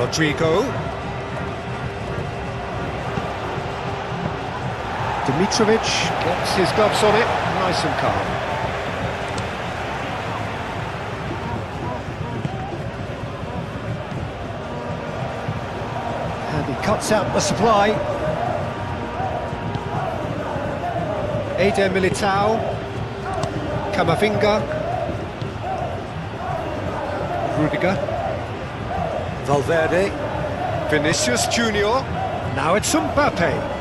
Rodrigo. Dimitrovic gets his gloves on it, nice and calm. And he cuts out the supply. Eder Militao. Camavinga. Rudiger. Valverde. Vinicius Junior. Now it's Mbappe.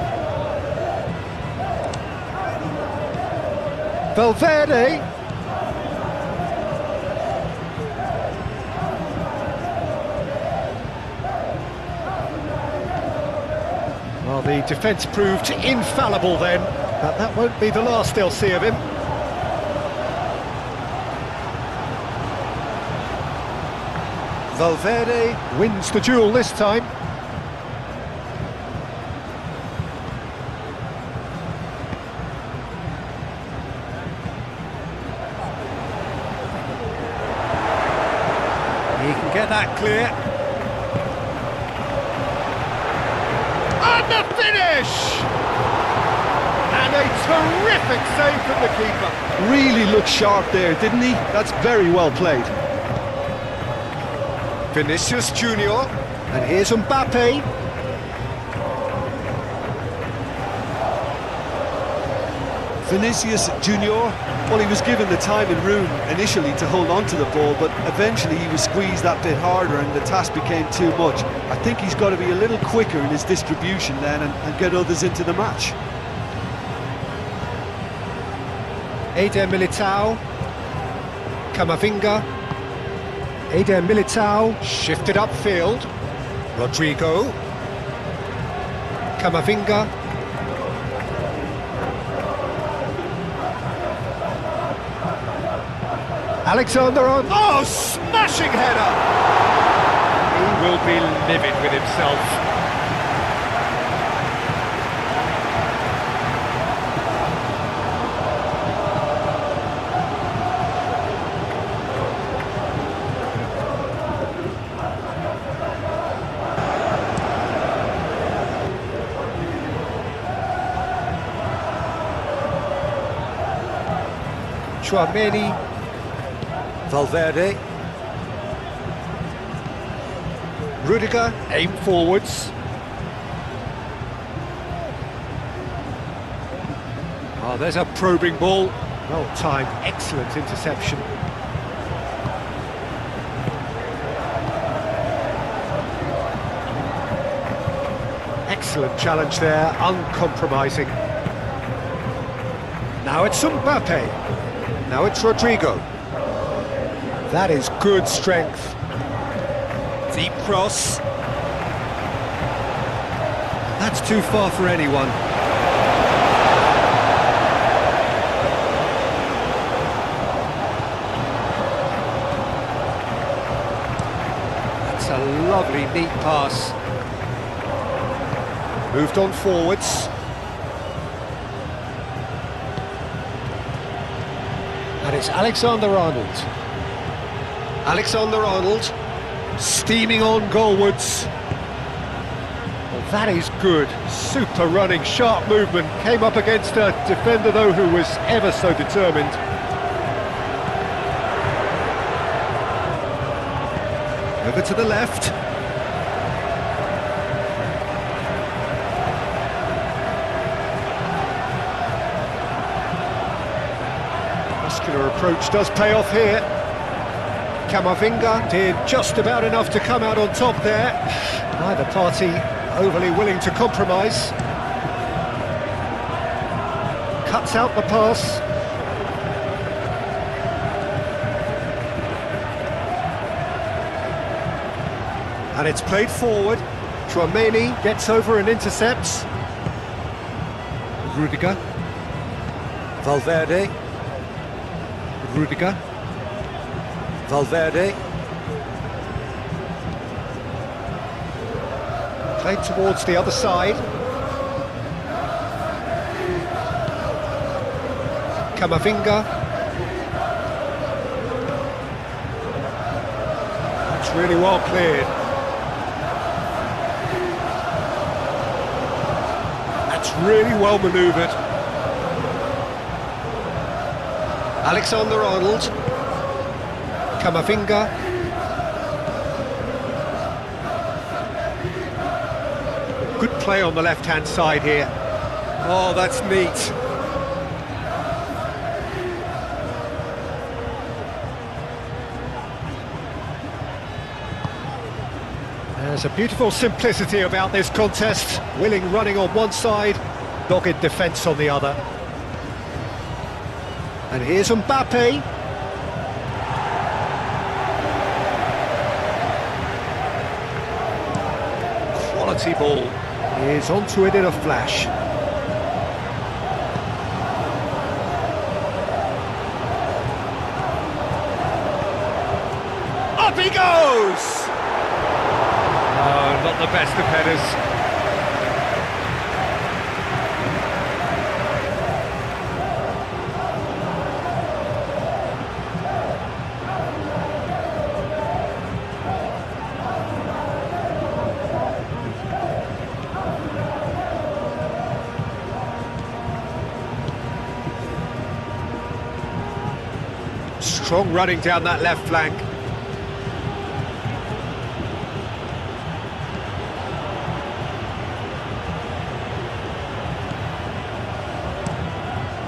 Valverde. Well, the defence proved infallible then, but that won't be the last they'll see of him. Valverde wins the duel this time. He can get that clear. And the finish! And a terrific save from the keeper. Really looked sharp there, didn't he? That's very well played. Vinicius Junior, and here's Mbappe. Vinicius Junior, well, he was given the time and room initially to hold on to the ball, but eventually he was squeezed that bit harder and the task became too much. I think he's got to be a little quicker in his distribution then and get others into the match. Eder Militao. Camavinga. Eder Militao shifted upfield. Rodrigo. Camavinga. Alexander-Arnold. Oh, smashing header! He will be livid with himself. Chouameni. Valverde. Rudiger, aim forwards. Oh, there's a probing ball. Well timed, excellent interception. Excellent challenge there, uncompromising. Now it's Mbappe. Now it's Rodrigo. That is good strength. Deep cross. That's too far for anyone. That's a lovely, neat pass. Moved on forwards. And it's Alexander-Arnold. Alexander-Arnold, steaming on goalwards. Well, that is good. Super running, sharp movement. Came up against a defender, though, who was ever so determined. Over to the left. Muscular approach does pay off here. Camavinga did just about enough to come out on top there. Neither party overly willing to compromise. Cuts out the pass. And it's played forward. Chouameni gets over and intercepts. Rudiger. Valverde. Rudiger. Valverde. Played towards the other side. Camavinga. That's really well cleared. really well manoeuvred. Alexander-Arnold. Camavinga. Good play on the left-hand side here. Oh, that's neat. There's a beautiful simplicity about this contest. Willing running on one side, dogged defence on the other. And here's Mbappe. Quality ball. He's onto it in a flash. Up he goes! Oh, not the best of headers. Strong running down that left flank.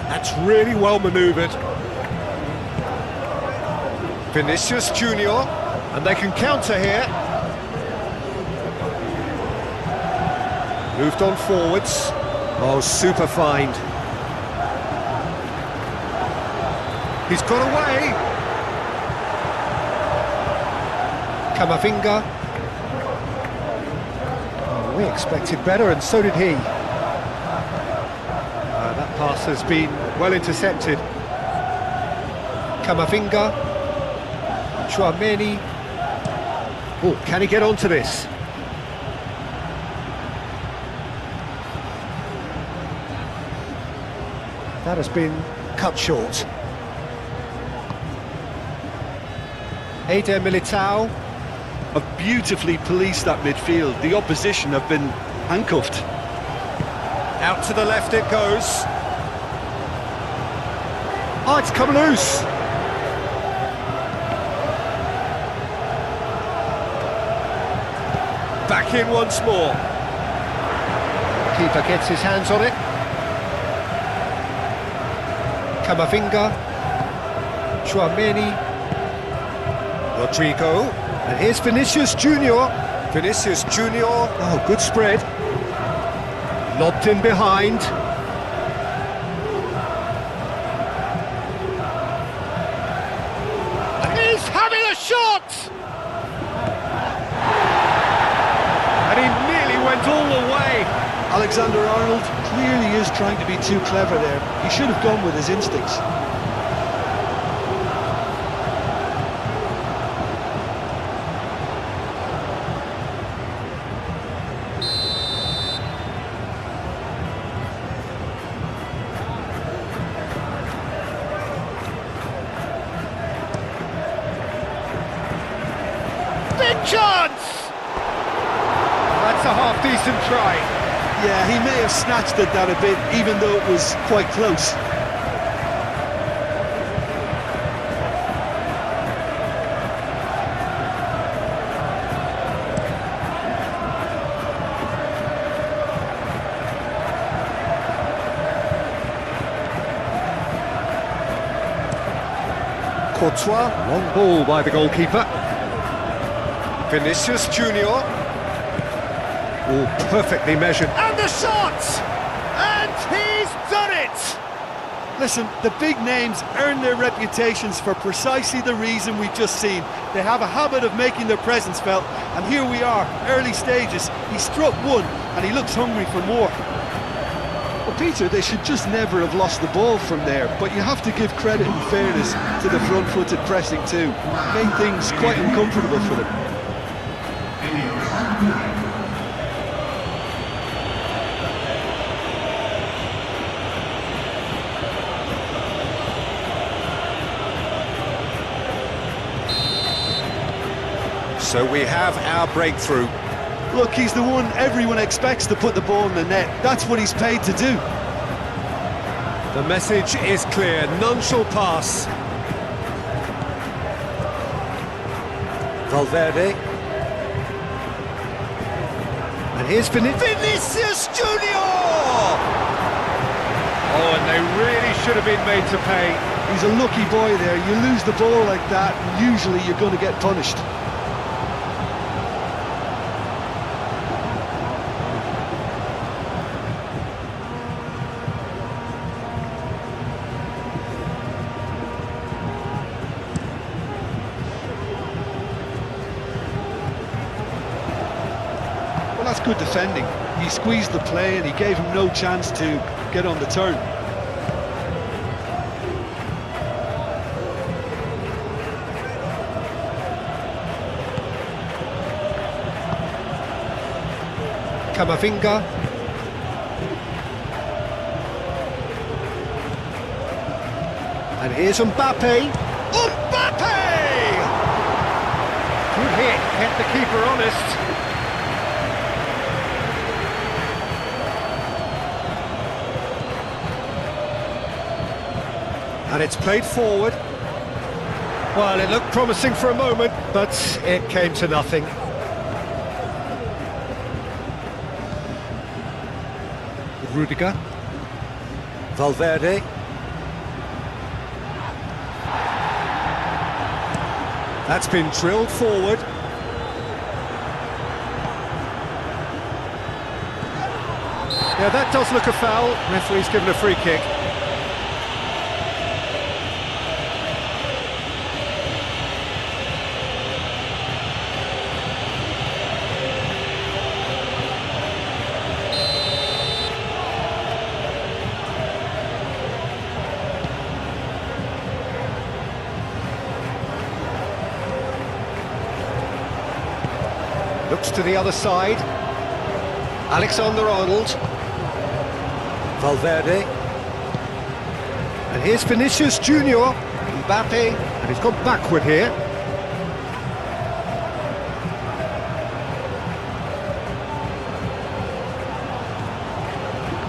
That's really well manoeuvred. Vinicius Junior, and they can counter here. Moved on forwards. Oh, super find. He's got away. Camavinga. Oh, we expected better, and so did he. That pass has been well intercepted. Camavinga. Chouameni. Oh, can he get onto this? That has been cut short. Eder Militao. Have beautifully policed that midfield. The opposition have been handcuffed. Out to the left it goes. Oh, it's come loose. Back in once more. Keeper gets his hands on it. Camavinga. Chouameni. Rodrigo. And here's Vinicius Junior. Vinicius Junior. Oh, good spread. Lobbed in behind. He's having a shot! And he nearly went all the way. Alexander-Arnold clearly is trying to be too clever there. He should have gone with his instincts. Big chance! That's a half-decent try. Yeah, he may have snatched at that a bit, even though it was quite close. Courtois, long ball by the goalkeeper. Vinicius Junior. Oh, perfectly measured. And the shot! And he's done it! Listen, the big names earn their reputations for precisely the reason we've just seen. They have a habit of making their presence felt, and here we are, early stages. He struck one, and he looks hungry for more. Well, Peter, they should just never have lost the ball from there, but you have to give credit and fairness to the front-footed pressing too. Made things quite uncomfortable for them. So we have our breakthrough. Look, he's the one everyone expects to put the ball in the net. That's what he's paid to do. The message is clear, none shall pass. Valverde. And here's Vinicius Junior! Oh, and they really should have been made to pay. He's a lucky boy there. You lose the ball like that, and usually you're going to get punished. Well, that's good defending. He squeezed the play and he gave him no chance to get on the turn. Camavinga. And here's Mbappe. Mbappe! Good hit, kept the keeper honest. And it's played forward. Well, it looked promising for a moment, but it came to nothing. Rudiger. Valverde. That's been drilled forward. Yeah, that does look a foul. Referee's given a free kick. Looks to the other side. Alexander-Arnold. Valverde. And here's Vinicius Junior. Mbappe. And he's gone backward here.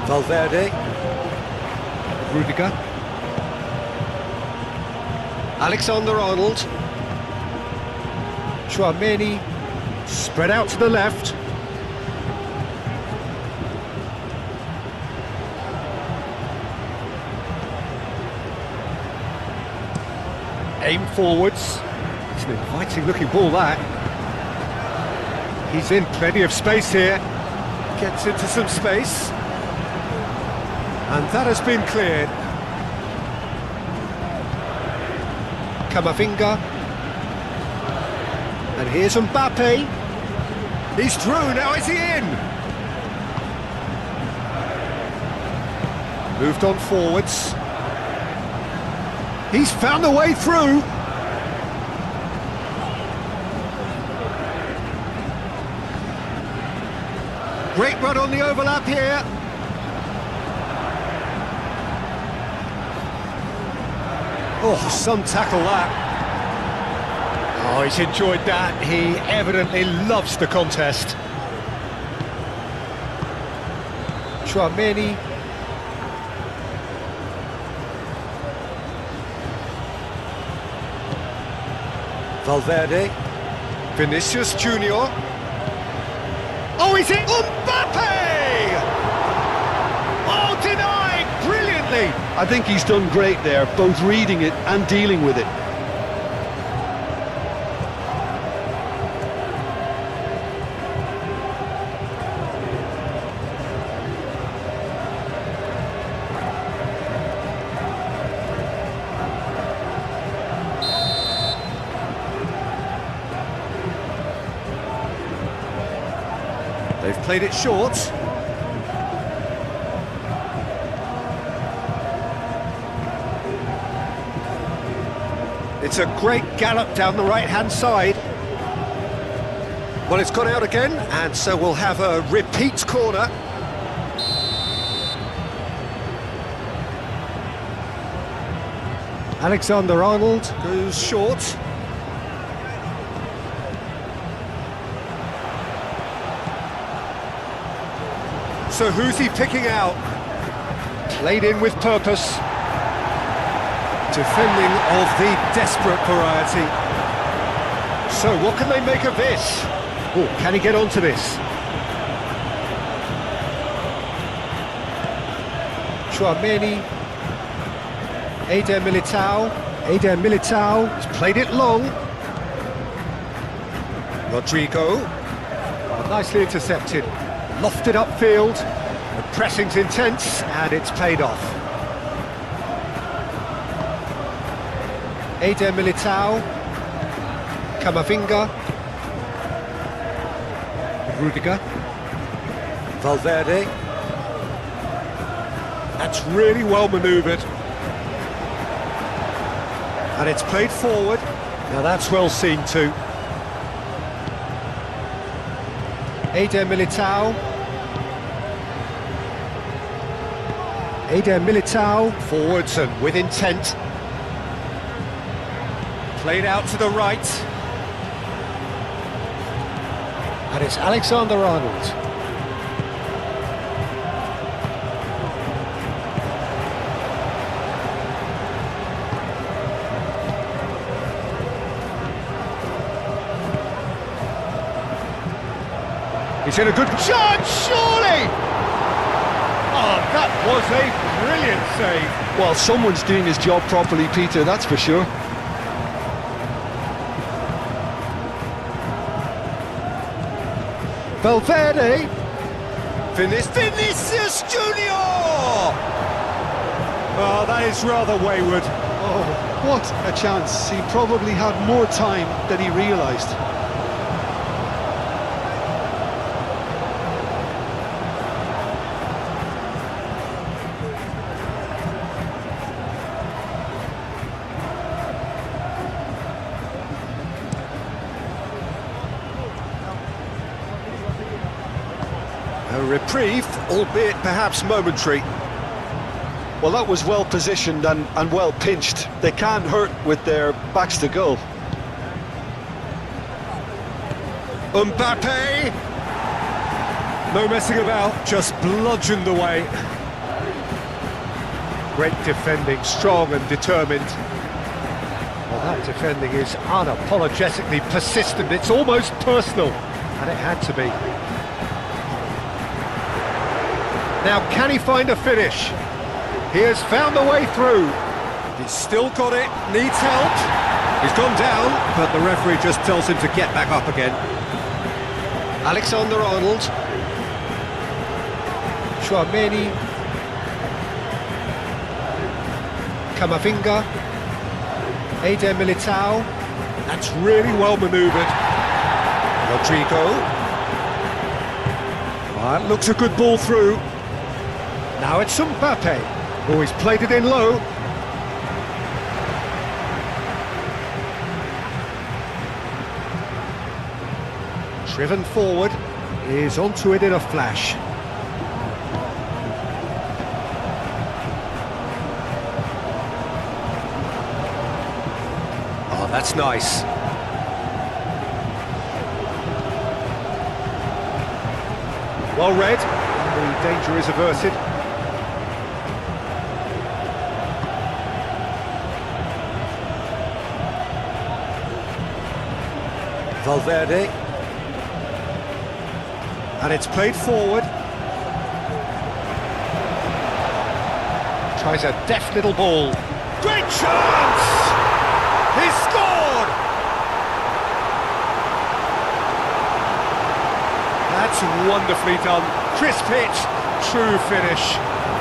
Valverde. Rudiger. Alexander-Arnold. Chouameni. Spread out to the left. Aim forwards. It's an inviting looking ball, that. He's in plenty of space here. Gets into some space. And that has been cleared. Camavinga. And here's Mbappe. He's through, now is he in? Moved on forwards. He's found a way through. Great run on the overlap here. Oh, some tackle that. Oh, he's enjoyed that. He evidently loves the contest. Chouameni. Valverde. Vinicius Junior. Oh, he's in! Mbappe! Oh, denied! Brilliantly! I think he's done great there, both reading it and dealing with it. They've played it short. It's a great gallop down the right-hand side. Well, it's gone out again, and so we'll have a repeat corner. Alexander-Arnold goes short. So who's he picking out? Played in with purpose. Defending of the desperate variety. So what can they make of this? Oh, can he get onto this? Chouameni. Eder Militao. He's played it long. Rodrigo. Oh, nicely intercepted. Lofted upfield. The pressing's intense and it's paid off. Eder Militao. Camavinga. Rudiger. Valverde. That's really well manoeuvred. And it's played forward. Now that's well seen too. Eder Militao. Forwards and with intent. Played out to the right. And it's Alexander-Arnold. He's in a good shot, surely! Oh, that was a brilliant save. Well, someone's doing his job properly, Peter, that's for sure. Valverde. Vinicius Junior! Oh, that is rather wayward. Oh, what a chance. He probably had more time than he realised. A reprieve, albeit perhaps momentary. Well, that was well positioned and well pinched. They can't hurt with their backs to goal. Mbappe! No messing about, just bludgeoned away. Great defending, strong and determined. Well, that defending is unapologetically persistent. It's almost personal, and it had to be. Now, can he find a finish? He has found a way through. He's still got it, needs help. He's gone down, but the referee just tells him to get back up again. Alexander-Arnold. Chouameni. Camavinga. Eder Militao. That's really well manoeuvred. Rodrigo. That looks a good ball through. Now it's Mbappe. Oh, he's played it in low. Driven forward, is onto it in a flash. Oh, that's nice. Well read, the danger is averted. Valverde. And it's played forward. Tries a deft little ball. Great chance! He's scored! That's wonderfully done. Crisp hit, true finish.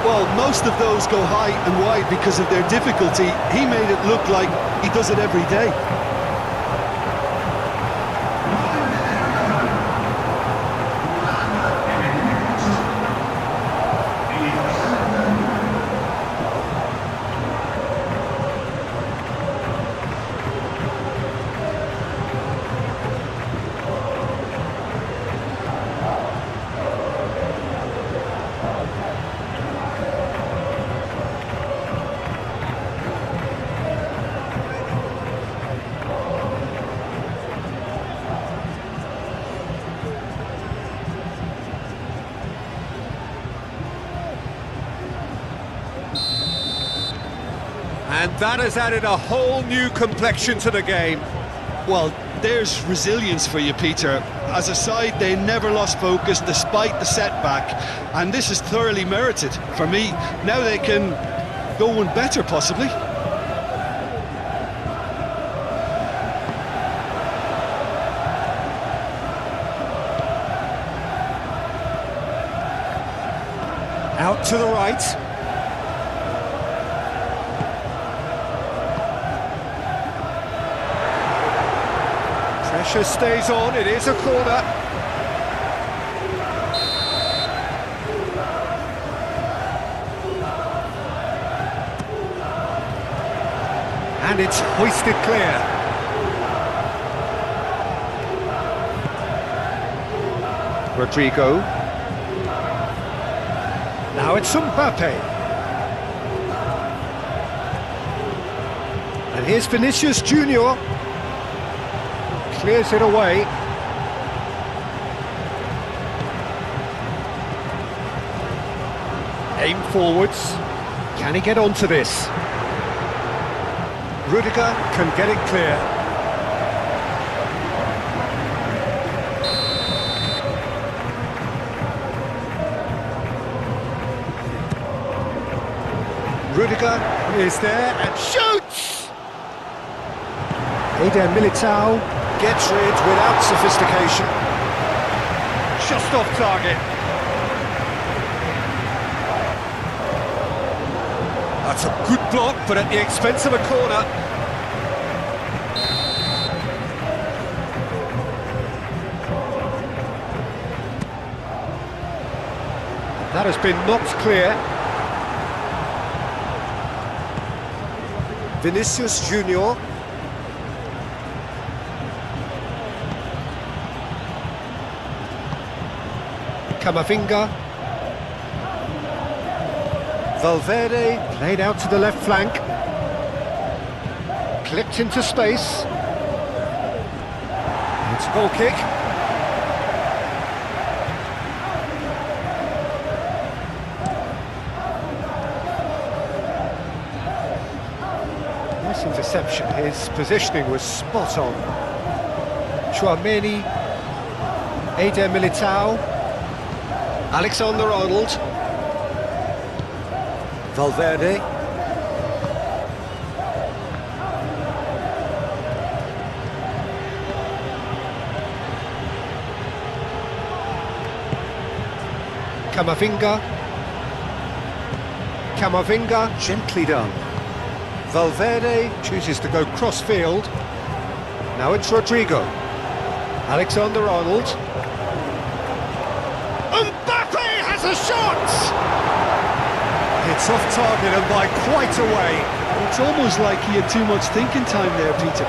Well, most of those go high and wide because of their difficulty. He made it look like he does it every day. And that has added a whole new complexion to the game. Well, there's resilience for you, Peter. As a side, they never lost focus despite the setback, and this is thoroughly merited for me. Now they can go one better, possibly. Out to the right. Pressure stays on, it is a corner. And it's hoisted clear. Rodrigo. Now it's Mbappe. And here's Vinicius Junior. Clears it away. Aim forwards. Can he get onto this? Rudiger can get it clear. Rudiger is there and shoots! Eder Militao gets rid without sophistication. Just off target. That's a good block, but at the expense of a corner. That has been knocked clear. Vinicius Junior. Camavinga. Valverde played out to the left flank. Clipped into space. It's a goal kick. Nice interception. His positioning was spot on. Chouameni. Eder Militao. Alexander-Arnold. Valverde. Camavinga. Camavinga, gently done. Valverde chooses to go cross-field. Now it's Rodrigo. Alexander-Arnold. Mbappe has a shot! It's off target and by quite a way. It's almost like he had too much thinking time there, Peter.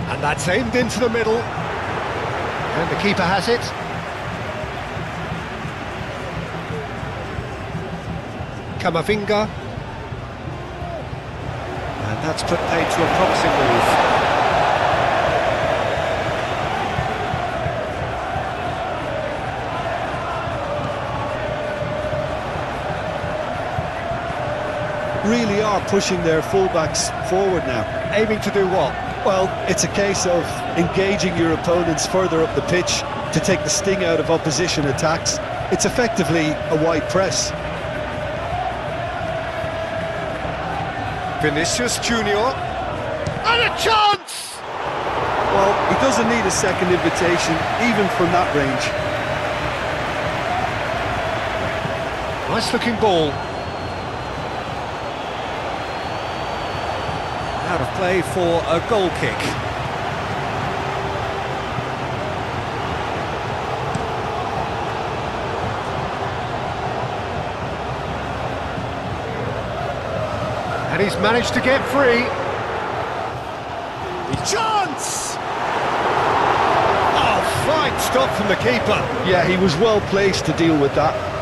And that's aimed into the middle. And the keeper has it. Camavinga. And that's put paid to a promising move. Really are pushing their fullbacks forward now. Aiming to do what? Well, it's a case of engaging your opponents further up the pitch to take the sting out of opposition attacks. It's effectively a wide press. Vinicius Junior. And a chance! Well, he doesn't need a second invitation, even from that range. Nice looking ball. Out of play for a goal kick. And he's managed to get free. Chance! Oh, fine stop from the keeper. Yeah, he was well placed to deal with that.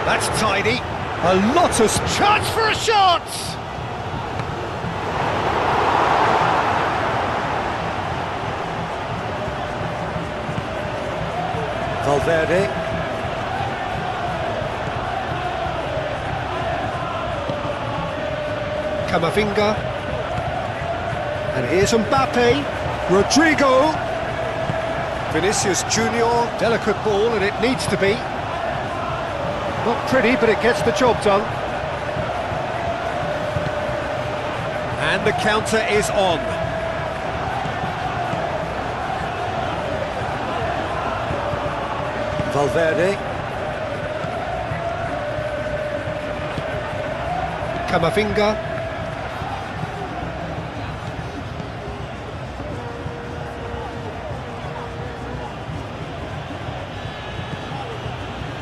That's tidy. A lot of chance for a shot! Valverde. Camavinga. And here's Mbappe. Rodrigo. Vinicius Junior. Delicate ball, and it needs to be. Not pretty, but it gets the job done. And the counter is on. Valverde. Camavinga.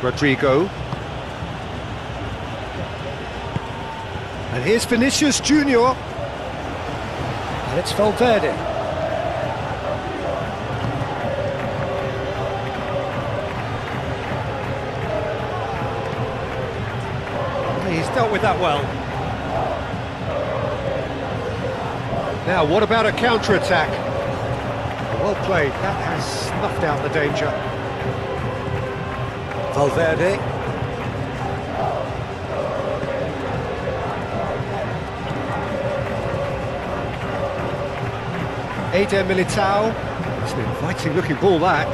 Rodrigo. And here's Vinicius Junior. And it's Valverde. He's dealt with that well. Now, what about a counter-attack? Well played. That has snuffed out the danger. Valverde. Eder Militao. It's an inviting looking ball, that.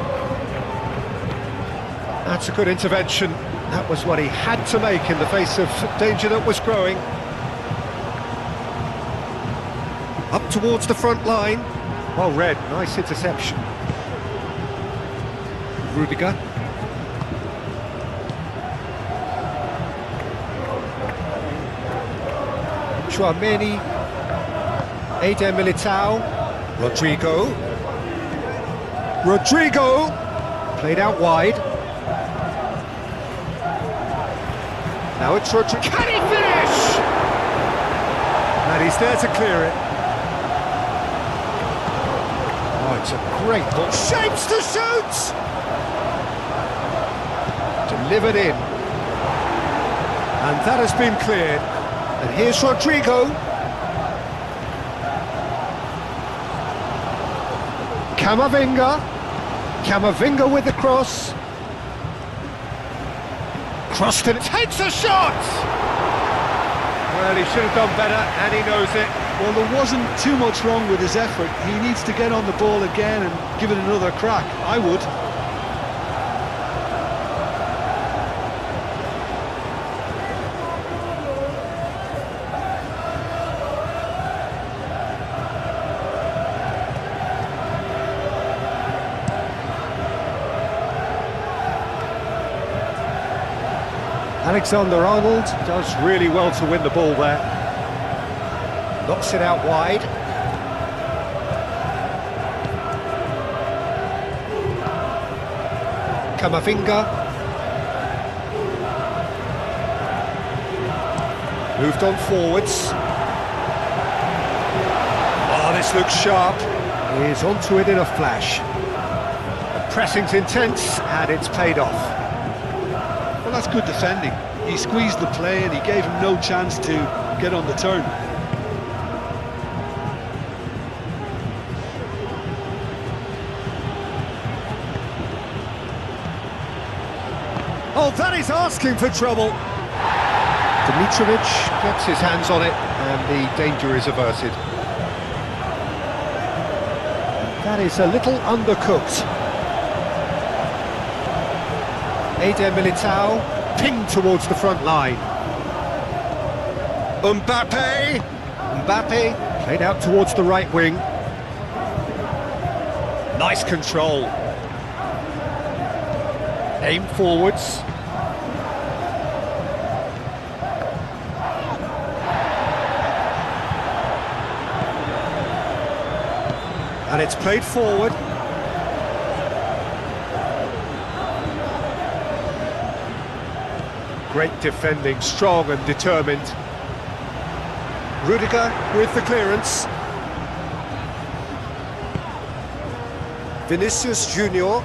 That's a good intervention. That was what he had to make in the face of danger that was growing. Up towards the front line. Well read, nice interception. Rudiger. Chouameni. Eder Militao. Rodrigo. Rodrigo! Played out wide. Now it's Rodrigo. Can he finish? And he's there to clear it. Oh, it's a great ball. Shapes to shoot! Delivered in. And that has been cleared. And here's Rodrigo. Camavinga. Camavinga with the cross. Crossed and takes a shot! Well, he should have done better, and he knows it. Well, there wasn't too much wrong with his effort. He needs to get on the ball again and give it another crack. I would. Alexander-Arnold does really well to win the ball there. Knocks it out wide. Camavinga. Moved on forwards. Oh, this looks sharp. He's onto it in a flash. The pressing's intense, and it's paid off. Well, that's good defending. He squeezed the play and he gave him no chance to get on the turn. Oh, that is asking for trouble. Dimitrovic gets his hands on it and the danger is averted. That is a little undercooked. Eder Militao, pinged towards the front line. Mbappe Played out towards the right wing. Nice control. Aim forwards. And it's played forward. Great defending, strong and determined. Rudiger with the clearance. Vinicius Junior.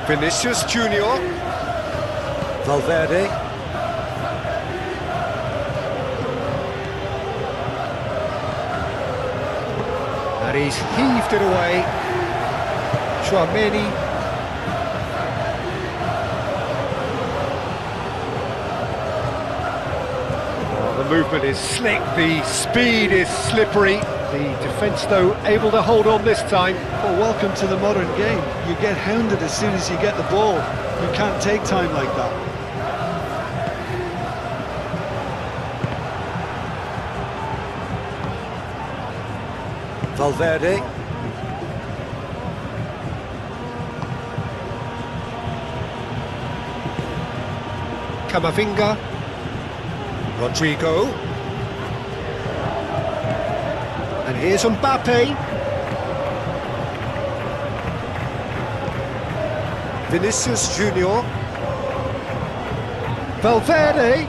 Vinicius Junior. Valverde. And he's heaved it away. Tchouaméni. The movement is slick, the speed is slippery. The defence, though, able to hold on this time. Well, welcome to the modern game. You get hounded as soon as you get the ball. You can't take time like that. Valverde. Camavinga. Rodrigo. And here's Mbappe. Vinicius Junior. Valverde.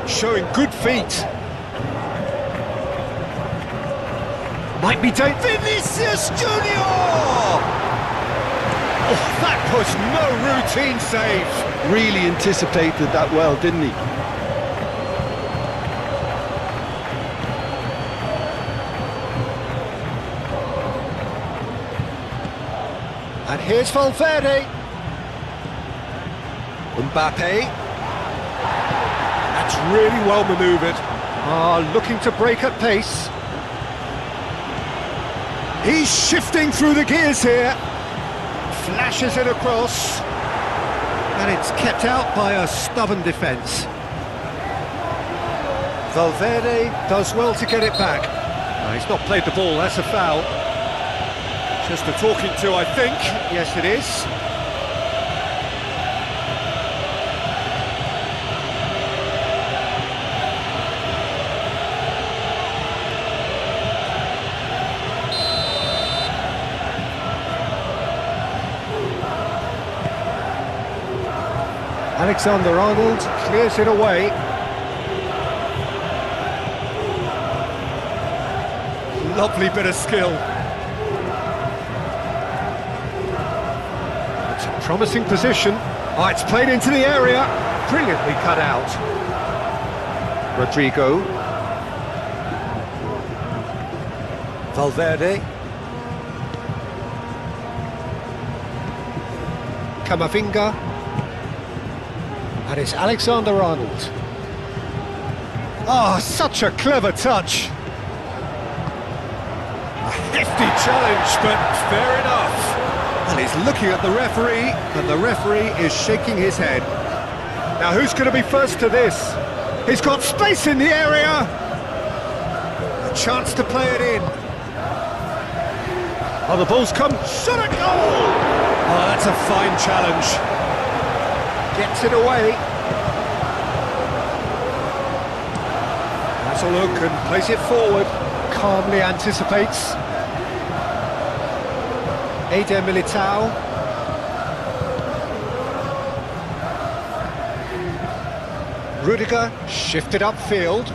Showing good feet. Might be Vinicius Junior! Oh, that was no routine save. Really anticipated that well, didn't he? And here's Valverde. Mbappe. That's really well manoeuvred. Looking to break at pace. He's shifting through the gears here. Flashes it across. And it's kept out by a stubborn defence. Valverde does well to get it back. He's not played the ball, that's a foul. Just a talking to, I think. Yes, it is. Alexander-Arnold clears it away. Lovely bit of skill. It's a promising position. Oh, it's played into the area. Brilliantly cut out. Rodrigo. Valverde. Camavinga. And it's Alexander-Arnold. Oh, such a clever touch. A hefty challenge, but fair enough. And he's looking at the referee, and the referee is shaking his head. Now, who's going to be first to this? He's got space in the area. A chance to play it in. Oh, the ball's come. Shot at goal! Oh, that's a fine challenge. Gets it away. Has a look and plays it forward. Calmly anticipates. Eder Militao. Rudiger shifted upfield.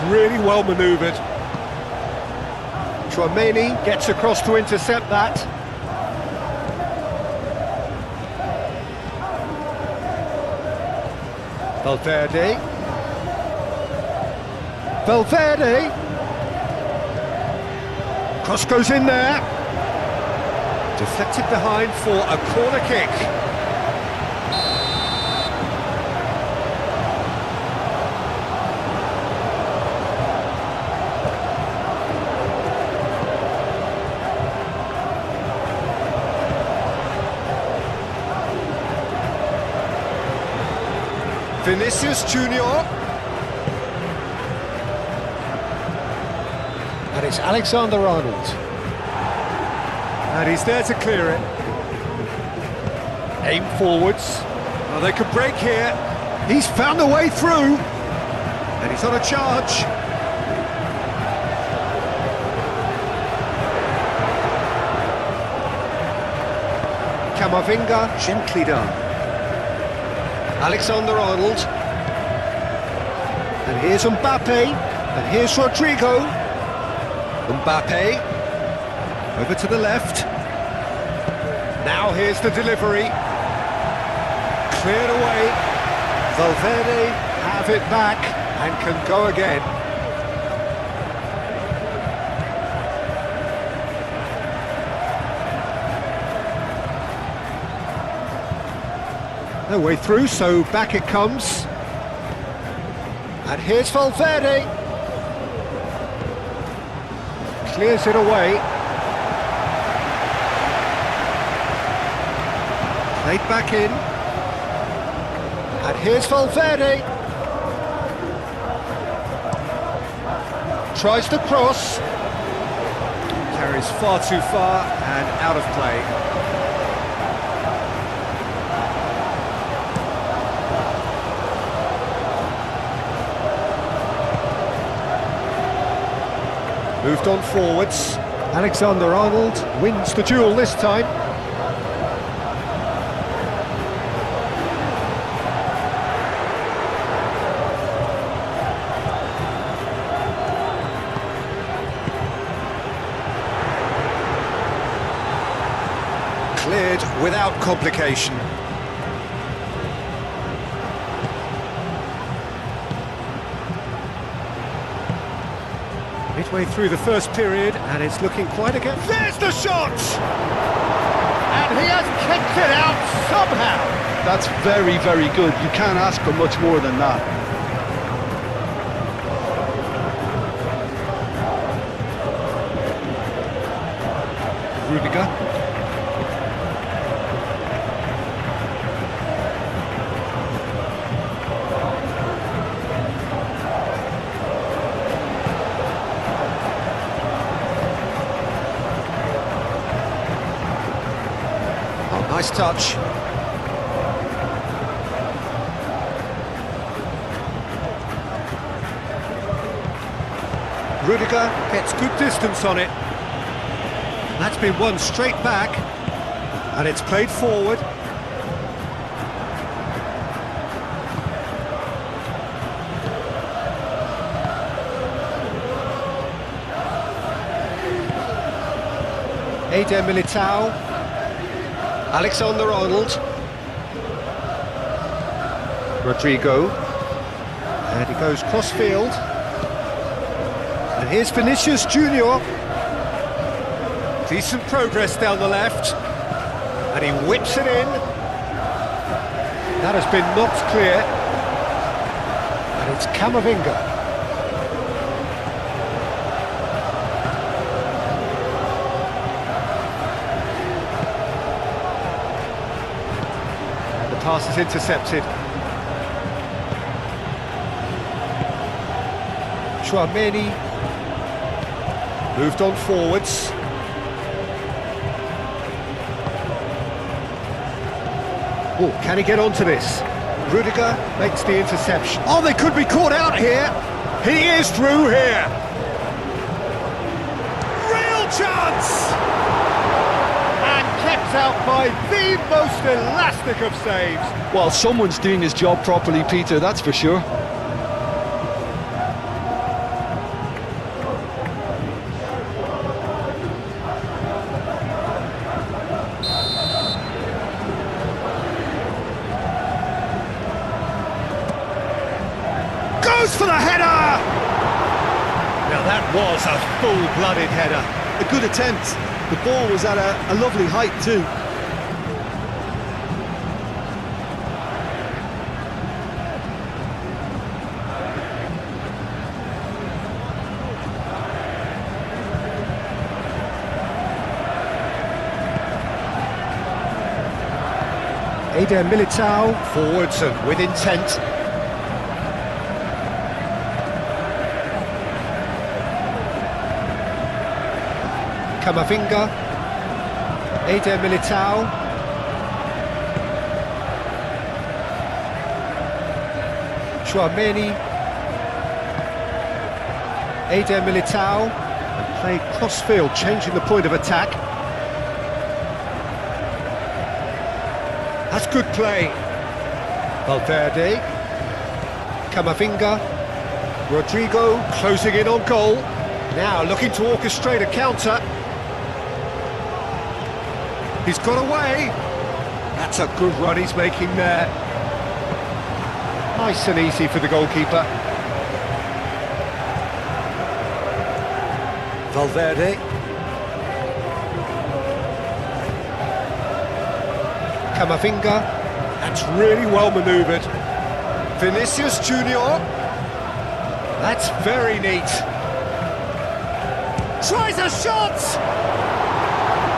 Really well manoeuvred. Tchouaméni gets across to intercept that. Valverde. Valverde. Cross goes in there. Deflected behind for a corner kick. Vinicius Junior. And it's Alexander-Arnold. And he's there to clear it. Aim forwards. Well, they could break here. He's found a way through. And he's on a charge. Camavinga, gently done. Alexander-Arnold. And here's Mbappe. And here's Rodrigo. Mbappe. Over to the left. Now here's the delivery. Cleared away. Valverde have it back and can go again. No way through, so back it comes. And here's Valverde. Clears it away. Played back in. And here's Valverde. Tries to cross. Carries far too far and out of play. Moved on forwards. Alexander-Arnold wins the duel this time. Cleared without complication. Midway through the first period, and it's looking quite again. There's the shot! And he has kicked it out somehow! That's very, very good. You can't ask for much more than that. Rudiger. Nice touch. Rudiger gets good distance on it. That's been won straight back. And it's played forward. Eder Militao. Alexander-Arnold. Rodrigo. And he goes cross-field. And here's Vinicius Junior. Decent progress down the left. And he whips it in. That has been knocked clear. And it's Camavinga. Pass is intercepted. Chouameni moved on forwards. Oh, can he get onto this? Rudiger makes the interception. Oh, they could be caught out here. He is through here. Real chance! Kept out by the most elastic of saves. Well, someone's doing his job properly, Peter, that's for sure. Goes for the header! Now that was a full-blooded header. A good attempt. The ball was at a lovely height too. Eder Militao, forwards and with intent. Camavinga. Eder Militao. Chouameni. Eder Militao. And played cross-field, changing the point of attack. That's good play. Valverde. Camavinga. Rodrigo closing in on goal. Now looking to orchestrate a counter. He's got away. That's a good run he's making there. Nice and easy for the goalkeeper. Valverde. Camavinga. That's really well manoeuvred. Vinicius Junior. That's very neat. Tries a shot!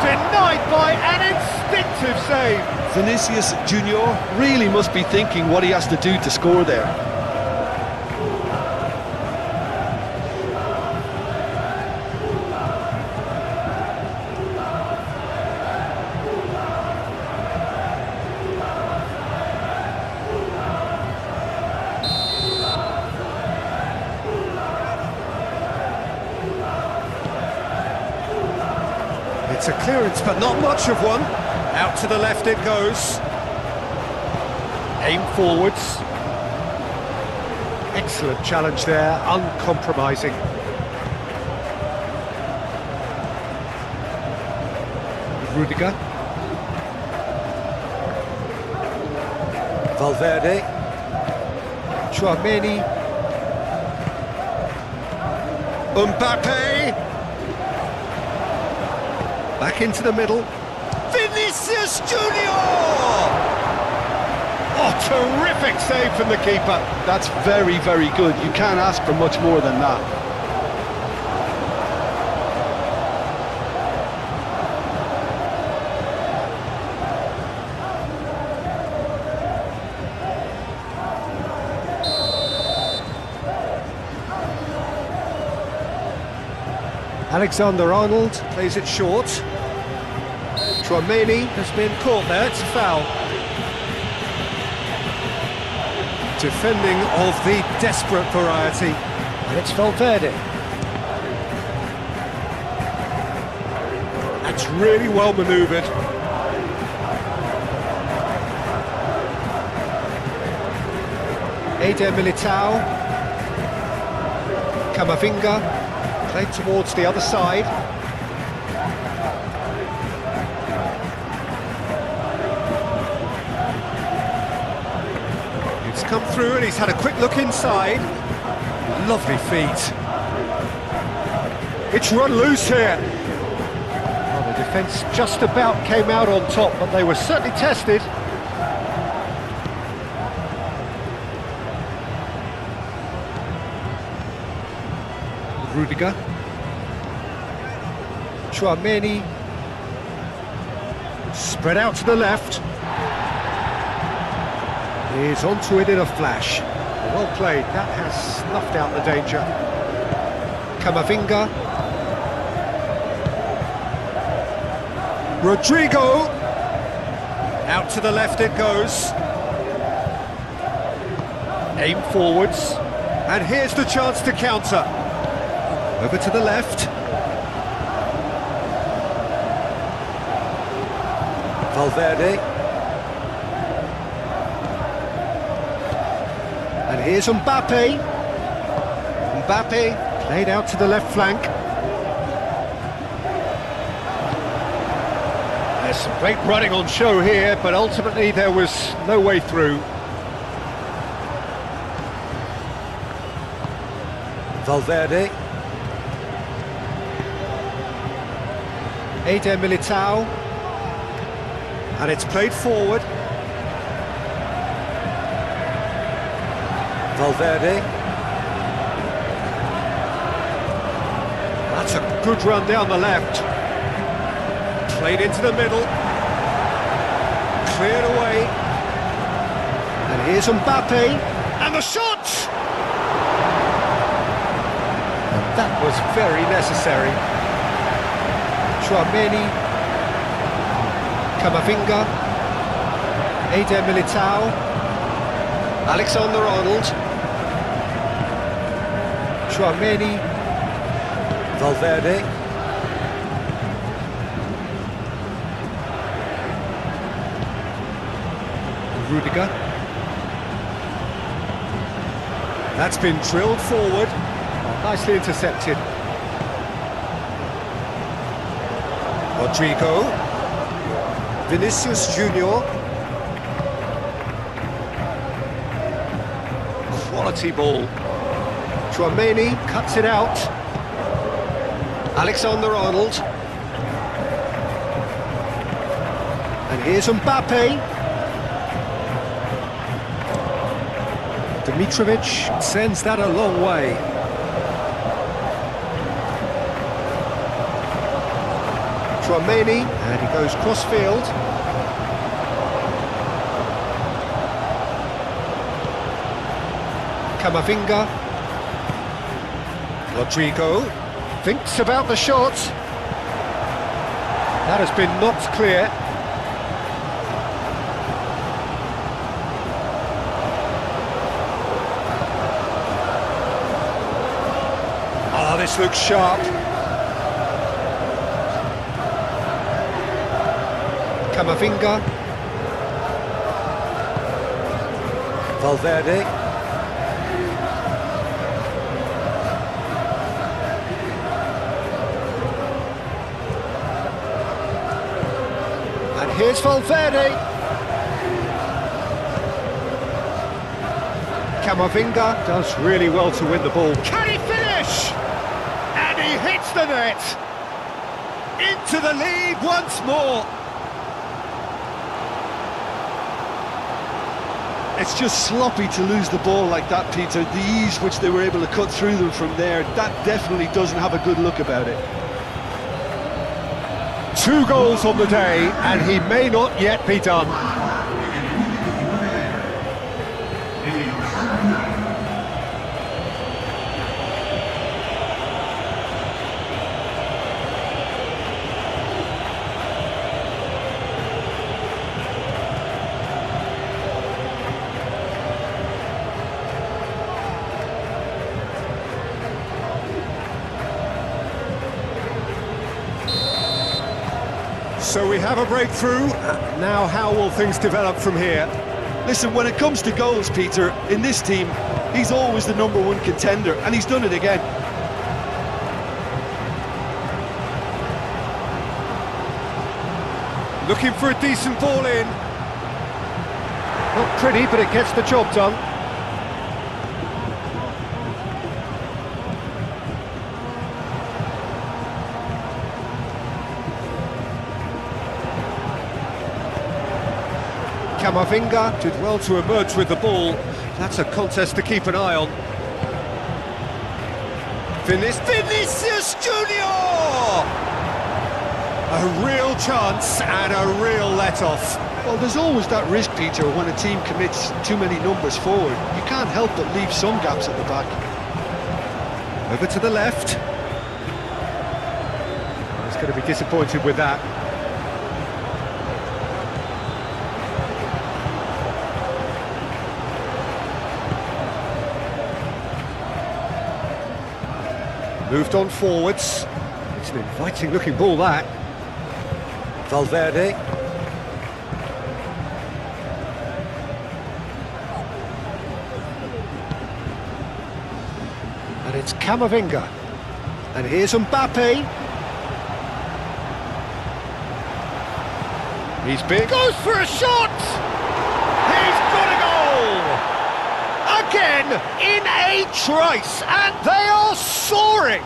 Denied by an instinctive save. Vinicius Junior really must be thinking what he has to do to score there. It's a clearance, but not much of one. Out to the left it goes. Aim forwards. Excellent challenge there, uncompromising. Rudiger. Valverde. Chouameni. Mbappe. Back into the middle. Vinicius Junior! Oh, terrific save from the keeper. That's very, very good. You can't ask for much more than that. Alexander-Arnold. Plays it short. Chouameni has been caught there, it's a foul. Defending of the desperate variety. And it's Valverde. That's really well manoeuvred. Eder Militao. Camavinga. Played towards the other side. It's come through and he's had a quick look inside. Lovely feet. It's run loose here. Well, the defence just about came out on top, but they were certainly tested. Rudiger. Chouameni. Spread out to the left. He's onto it in a flash. Well played, that has snuffed out the danger. Camavinga. Rodrigo. Out to the left it goes. Aim forwards. And here's the chance to counter. Over to the left. Valverde. And here's Mbappe. Mbappe played out to the left flank. There's some great running on show here, but ultimately there was no way through. Valverde. Eder Militao. And it's played forward. Valverde. That's a good run down the left. Played into the middle. Cleared away. And here's Mbappe. And the shot! And that was very necessary. Chouameni, Camavinga, Eder Militao, Alexander-Arnold, Chouameni, Valverde, Rudiger. That's been drilled forward. Oh, nicely intercepted. Rodrigo, Vinicius Junior. Quality ball. Chouameni cuts it out. Alexander-Arnold. And here's Mbappe. Dimitrovic sends that a long way. Chouameni, and he goes cross-field. Camavinga. Rodrigo thinks about the shot. That has been knocked clear. Oh, this looks sharp. Camavinga. Valverde. And here's Valverde. Camavinga does really well to win the ball. Can he finish? And he hits the net. Into the lead once more. It's just sloppy to lose the ball like that, Peter. The ease which they were able to cut through them from there, that definitely doesn't have a good look about it. 2 goals on the day, and he may not yet be done. So we have a breakthrough. Now how will things develop from here? Listen, when it comes to goals, Peter, in this team, he's always the #1 contender, and he's done it again. Looking for a decent ball in. Not pretty, but it gets the job done. Camavinga Did well to emerge with the ball. That's a contest to keep an eye on. Vinicius Junior! A real chance and a real let-off. Well, there's always that risk, Peter, when a team commits too many numbers forward. You can't help but leave some gaps at the back. Over to the left. He's going to be disappointed with that. Moved on forwards. It's an inviting looking ball, that. Valverde. And it's Camavinga. And here's Mbappe. He's big. Goes for a shot! He's got a goal! Again, in a trice, and they are soaring!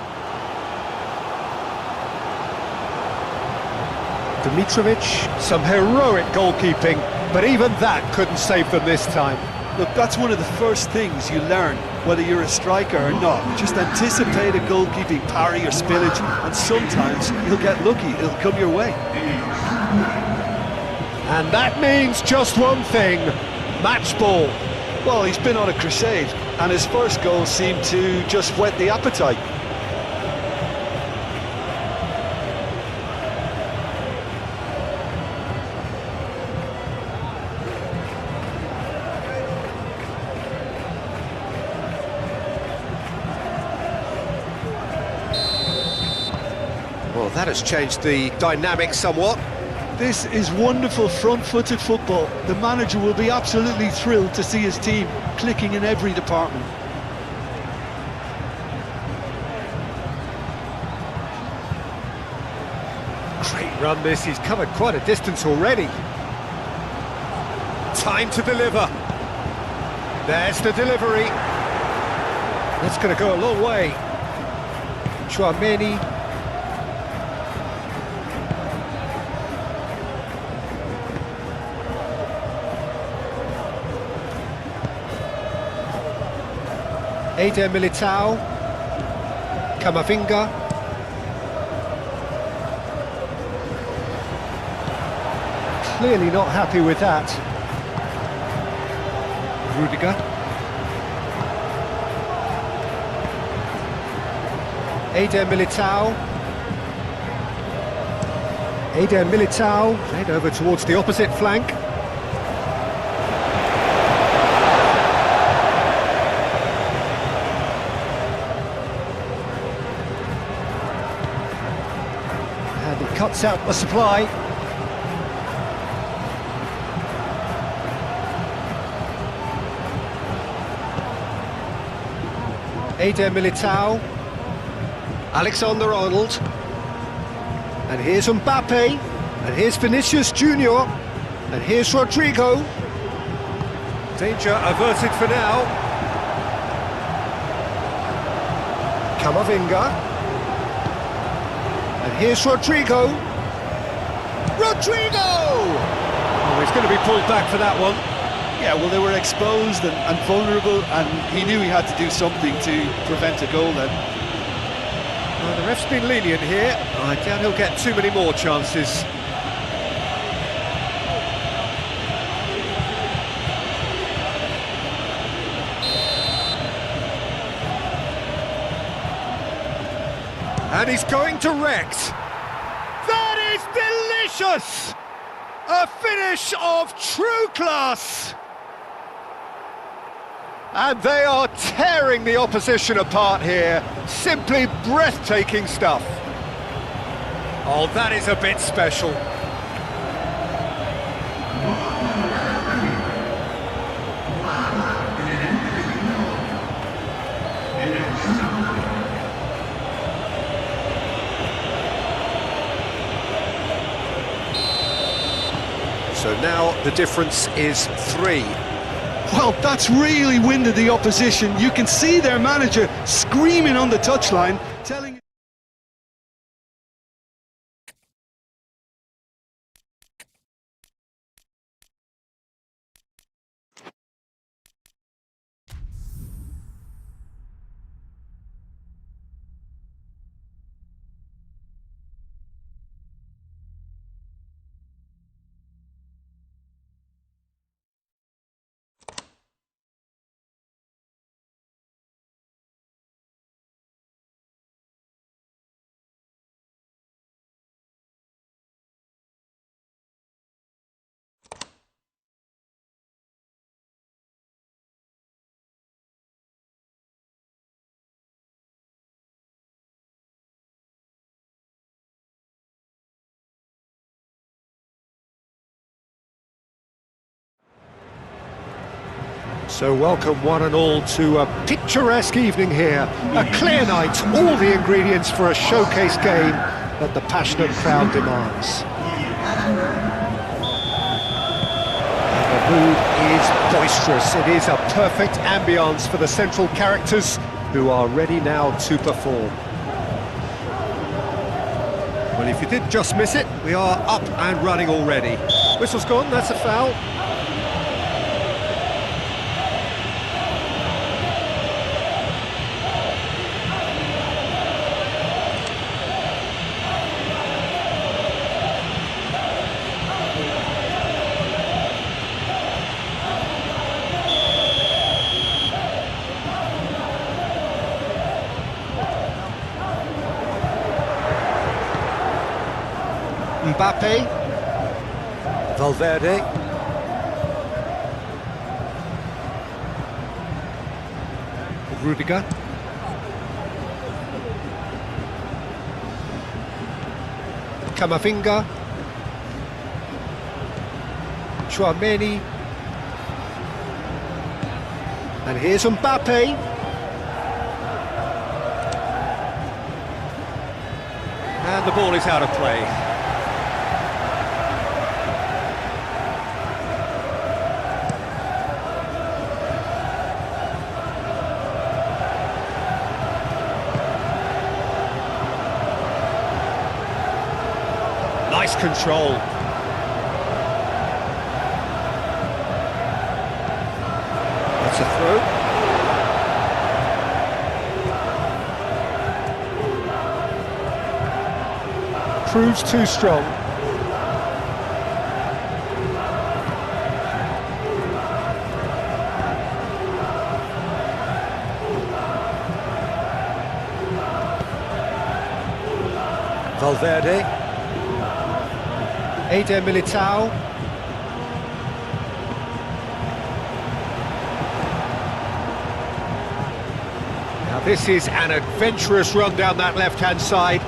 Dimitrovic, some heroic goalkeeping, but even that couldn't save them this time. Look, that's one of the first things you learn, whether you're a striker or not. Just anticipate a goalkeeping parry or spillage, and sometimes you'll get lucky, it'll come your way. And that means just one thing, match ball. Well, he's been on a crusade, and his first goal seemed to just whet the appetite. That has changed the dynamic somewhat. This is wonderful front-footed football. The manager will be absolutely thrilled to see his team clicking in every department. Great run this, he's covered quite a distance already. Time to deliver. There's the delivery. That's going to go a long way. Chouameni. Eder Militao. Camavinga. Clearly not happy with that. Rudiger. Eder Militao. Eder Militao played over towards the opposite flank. And he cuts out the supply. Eder Militao. Alexander-Arnold. And here's Mbappe. And here's Vinicius Junior. And here's Rodrigo. Danger averted for now. Camavinga. And here's Rodrigo. Rodrigo! Oh, he's going to be pulled back for that one. Yeah, well, they were exposed and vulnerable, and he knew he had to do something to prevent a goal then. Well, the ref's been lenient here. I doubt he'll get too many more chances. And he's going direct. That is delicious! A finish of true class! And they are tearing the opposition apart here. Simply breathtaking stuff. Oh, that is a bit special. So now the difference is 3. Well, that's really winded the opposition. You can see their manager screaming on the touchline, telling... So welcome one and all to a picturesque evening here. A clear night, all the ingredients for a showcase game that the passionate crowd demands. And the mood is boisterous. It is a perfect ambience for the central characters who are ready now to perform. Well, if you did just miss it, we are up and running already. Whistle's gone, that's a foul. Mbappe. Valverde. Rudiger. Camavinga. Chouameni. And here's Mbappe. And the ball is out of play. Nice control. That's a throw. Proves too strong. Valverde. Eder Militao. Now this is an adventurous run down that left-hand side.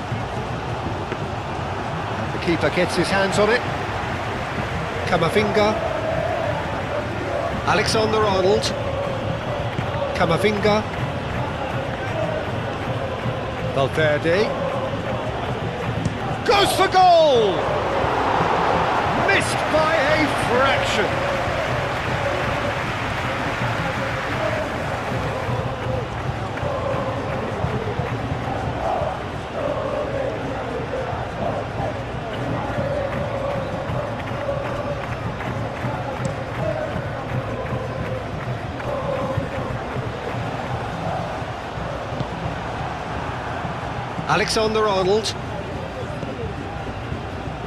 And the keeper gets his hands on it. Camavinga. Alexander-Arnold. Camavinga. Valverde. Goes for goal! Missed by a fraction. Alexander-Arnold.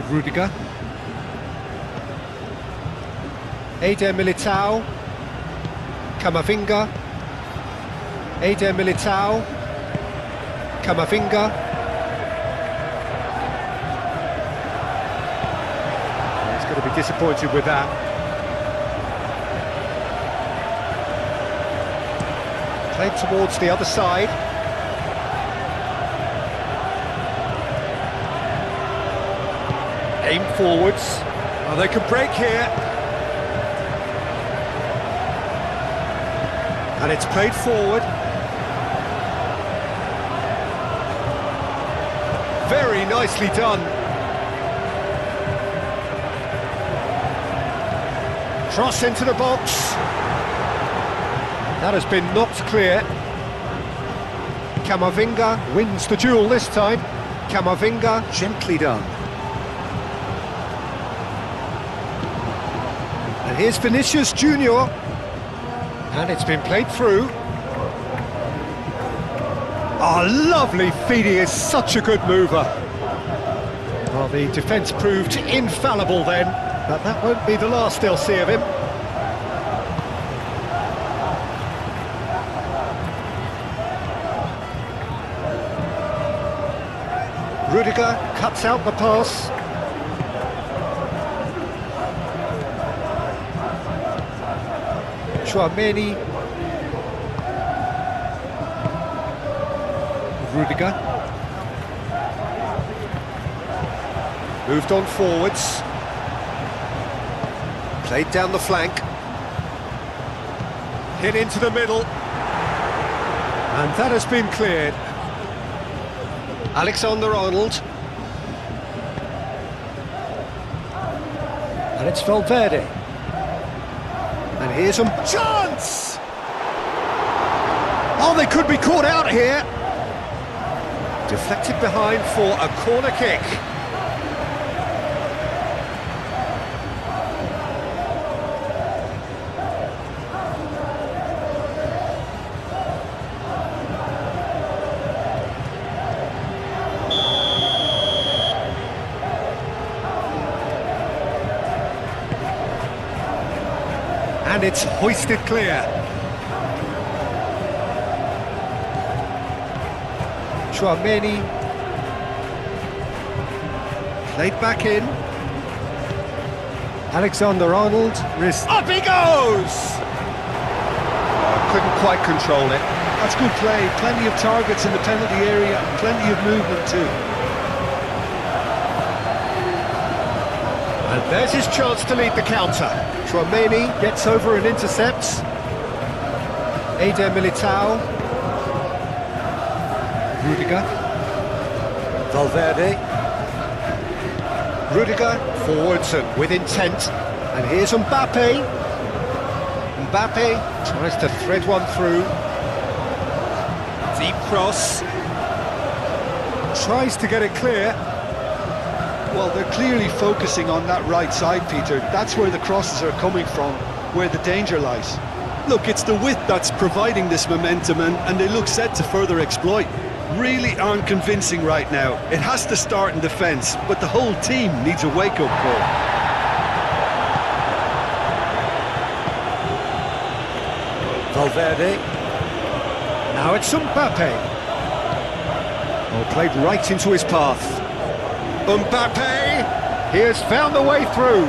Rudiger. Eder Militao. Camavinga. Eder Militao. Camavinga. He's going to be disappointed with that. Played towards the other side. Aim forwards. Oh, they could break here. And it's played forward. Very nicely done. Cross into the box. That has been knocked clear. Camavinga wins the duel this time. Camavinga, gently done. And here's Vinicius Junior. And it's been played through. Oh, lovely feed, he is such a good mover. Well, the defence proved infallible then, but that won't be the last they'll see of him. Rudiger cuts out the pass. Chouameni. Rudiger. Moved on forwards. Played down the flank. Hit into the middle. And that has been cleared. Alexander-Arnold. And it's Valverde. And here's a chance! Oh, they could be caught out here. Deflected behind for a corner kick. And it's hoisted clear. Chouameni. Played back in. Alexander-Arnold. Up he goes! Couldn't quite control it. That's good play. Plenty of targets in the penalty area and plenty of movement too. And there's his chance to lead the counter. Tchouaméni gets over and intercepts. Eder Militao. Rudiger. Valverde. Rudiger forwards and with intent. And here's Mbappe. Mbappe tries to thread one through. Deep cross. Tries to get it clear. Well, they're clearly focusing on that right side, Peter. That's where the crosses are coming from, where the danger lies. Look, it's the width that's providing this momentum, and they look set to further exploit. Really aren't convincing right now. It has to start in defence, but the whole team needs a wake-up call. Valverde. Now it's Mbappe. Oh, played right into his path. Mbappe! He has found the way through.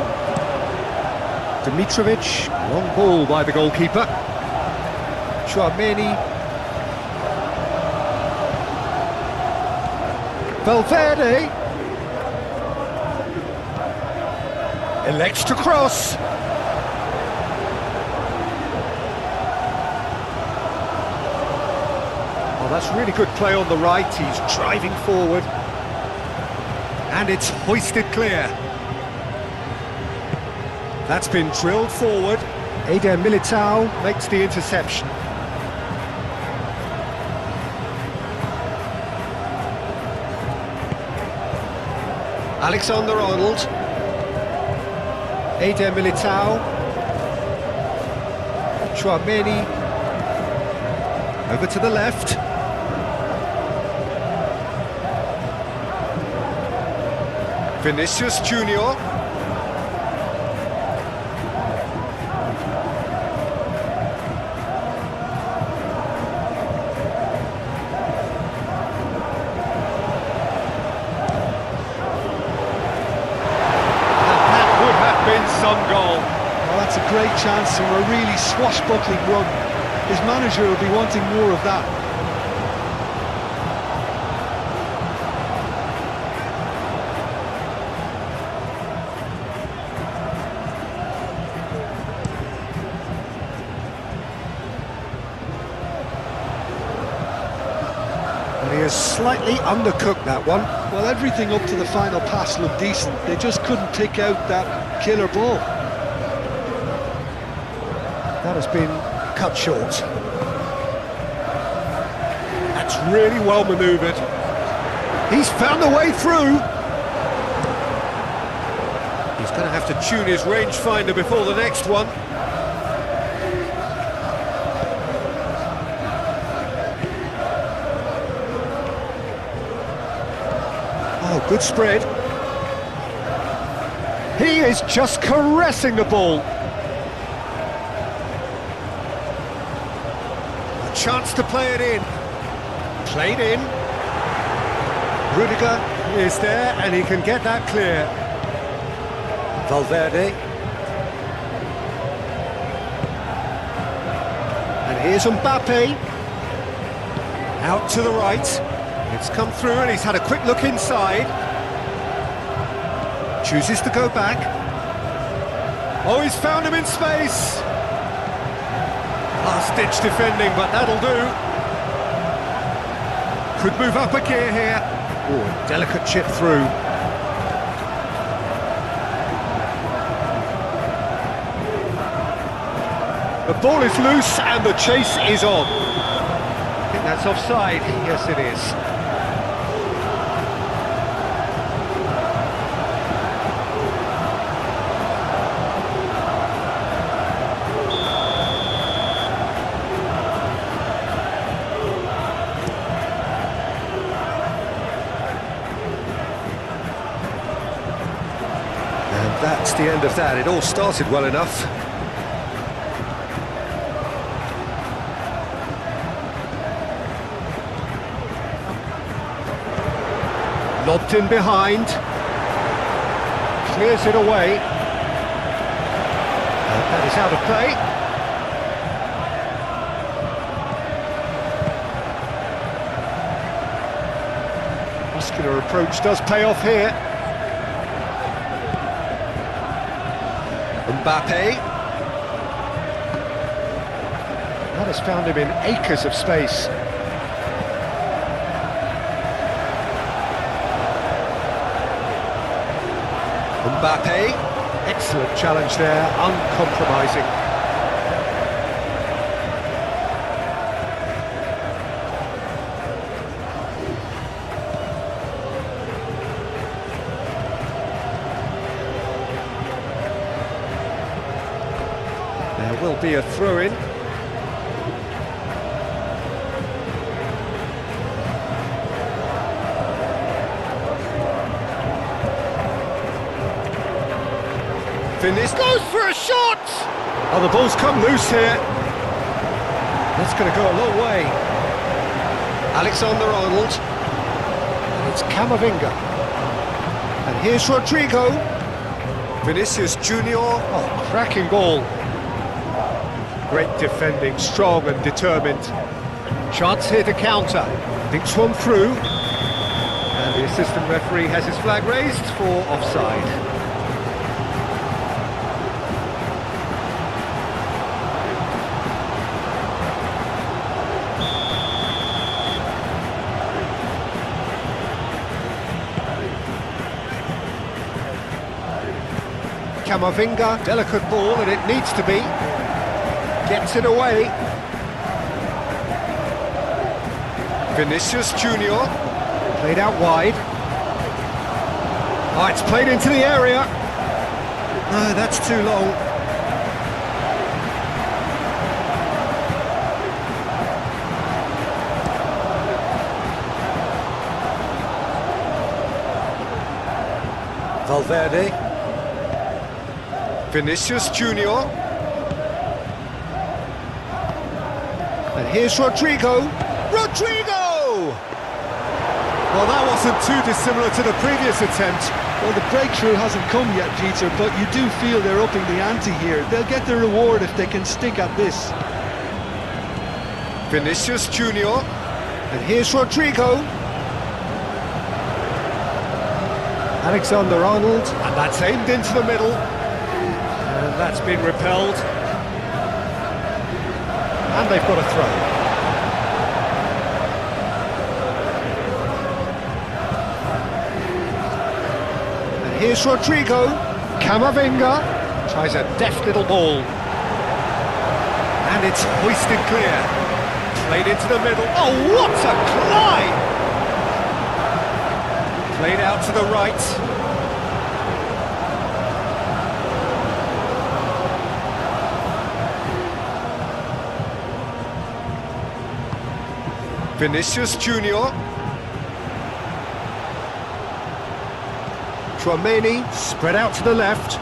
Dimitrovic, long ball by the goalkeeper. Tchouaméni. Valverde. Elects to cross. Oh, that's really good play on the right. He's driving forward. And it's hoisted clear. That's been drilled forward. Eder Militao makes the interception. Alexander-Arnold. Eder Militao. Tchouaméni. Over to the left. Vinicius Junior. Some goal. Well, that's a great chance from a really swashbuckling run. His manager will be wanting more of that. And he has slightly undercooked that one. Well, everything up to the final pass looked decent. They just couldn't pick out that killer ball. That has been cut short. That's really well manoeuvred. He's found a way through. He's going to have to tune his rangefinder before the next one. Oh, good spread. He is just caressing the ball. A chance to play it in. Played in. Rudiger Is there, and he can get that clear. Valverde. and here's Mbappe. Out to the right. It's come through and he's had a quick look inside. Chooses to go back. Oh, he's found him in space. Last-ditch defending, but that'll do. Could move up a gear here. Oh, delicate chip through. The ball is loose and the chase is on. I think that's offside. Yes, it is. And that's the end of that. It all started well enough. Lobbed in behind. Clears it away. That is out of play. Muscular approach does pay off here. Mbappe. That has found him in acres of space. Mbappe. Excellent challenge there, uncompromising. There will be a throw-in. Finish goes for a shot! Oh, the ball's come loose here. That's going to go a long way. Alexander-Arnold. And it's Camavinga. And here's Rodrigo. Vinicius Junior. Oh, cracking ball. Great defending, strong and determined. Chance here to counter. Thinks one through. And the assistant referee has his flag raised for offside. Camavinga, delicate ball, and it needs to be. Gets it away. Vinicius Junior. Played out wide. Oh, it's played into the area. No, that's too long. Valverde. Vinicius Junior. And here's Rodrigo. Rodrigo! Well, that wasn't too dissimilar to the previous attempt. Well, the breakthrough hasn't come yet, Jeter, but you do feel they're upping the ante here. They'll get their reward if they can stick at this. Vinicius Junior. And here's Rodrigo. Alexander-Arnold. And that's aimed into the middle. And that's been repelled. And they've got a throw. And here's Rodrigo. Camavinga tries a deft little ball. And it's hoisted clear. Played into the middle. Oh, what a climb! Played out to the right. Vinicius Junior. Tchouaméni spread out to the left.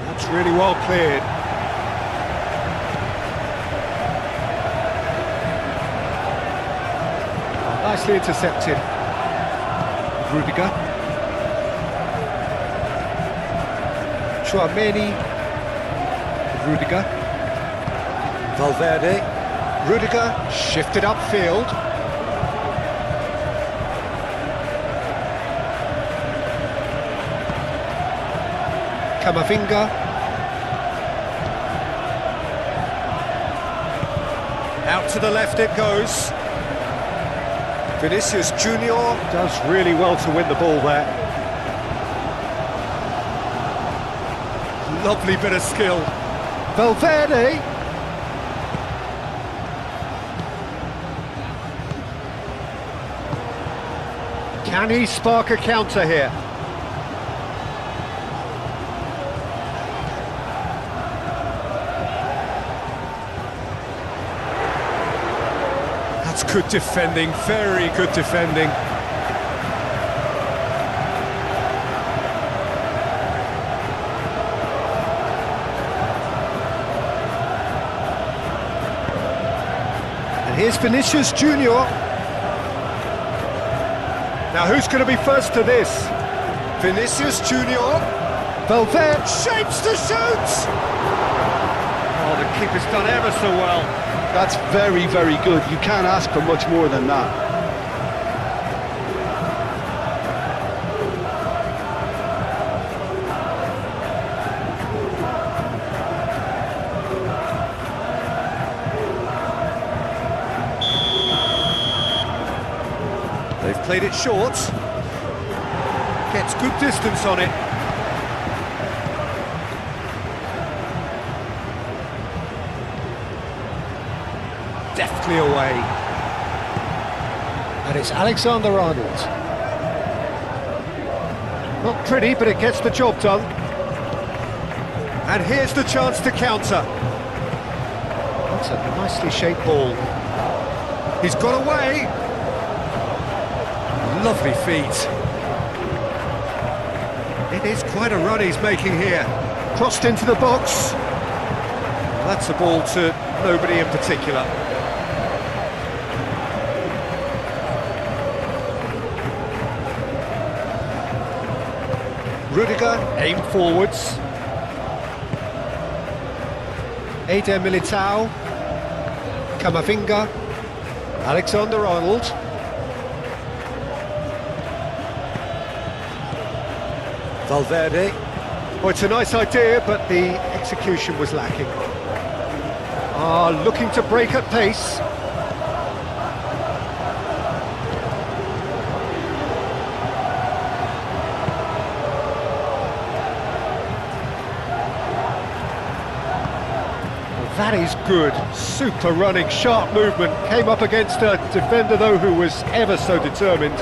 That's really well cleared. Nicely intercepted. Rudiger. Tchouaméni. Rudiger. Valverde. Rudiger shifted upfield. Camavinga. Out to the left it goes. Vinicius Junior. Does really well to win the ball there. Lovely bit of skill. Valverde. Can he spark a counter here? That's good defending, very good defending. And here's Vinicius Junior. Now who's going to be first to this? Vinicius Junior. Valverde Shapes to shoot! Oh, the keeper's done ever so well. That's very, very good. You can't ask for much more than that. played it short. Gets good distance on it. Deftly away. And it's Alexander-Arnold. Not pretty, but it gets the job done. And here's the chance to counter. That's a nicely shaped ball. He's got away. Lovely feet. It is quite a run he's making here. Crossed into the box. That's a ball to nobody in particular. Rudiger, aim forwards. Eder Militao. Camavinga. Alexander-Arnold. Valverde. Oh, it's a nice idea, but the execution was lacking. Looking to break at pace. That is good, super running, sharp movement. Came up against a defender though who was ever so determined.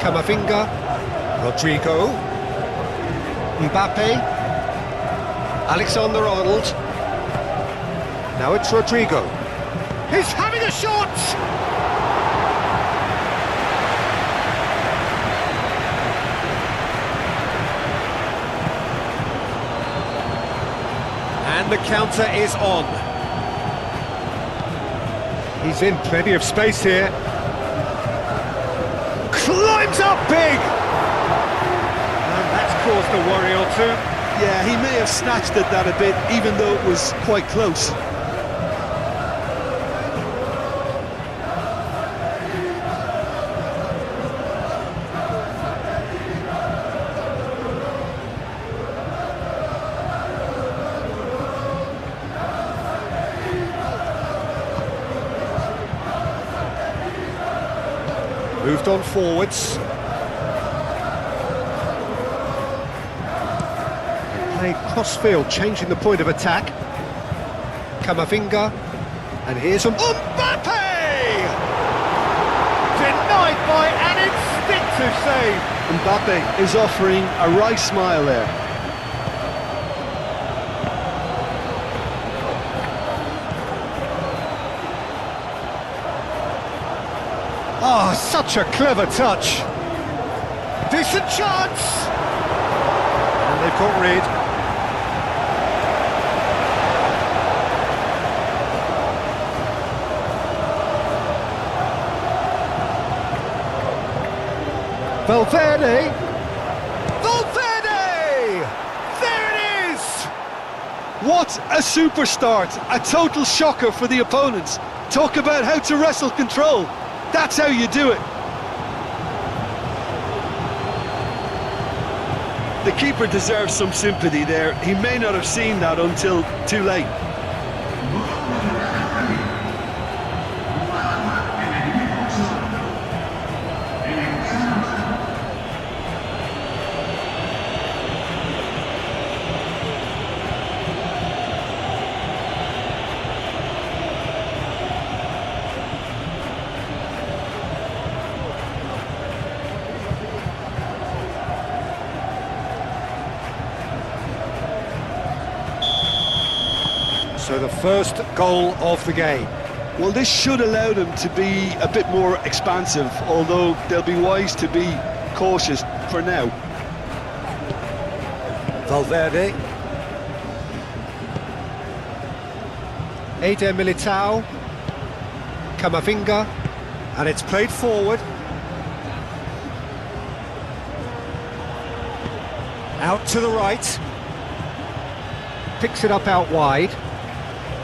Camavinga, Rodrigo, Mbappe, Alexander-Arnold. Now it's Rodrigo. He's having a shot! And the counter is on. He's in plenty of space here. Climbs up big! And that's caused a worry or two. Yeah, he may have snatched at that a bit, even though it was quite close. Moved on forwards. Played cross-field, changing the point of attack. Camavinga. And here's Mbappe! Denied by an instinctive save. Mbappe is offering a right smile there. Oh, such a clever touch. Decent chance. And they've got rid. Valverde. Valverde! There it is! What a super start. A total shocker for the opponents. Talk about how to wrestle control. That's how you do it. The keeper deserves some sympathy there. He may not have seen that until too late. So the first goal of the game. Well, this should allow them to be a bit more expansive, although they'll be wise to be cautious for now. Valverde. Eder Militao. Camavinga. And it's played forward. Out to the right. Picks it up out wide.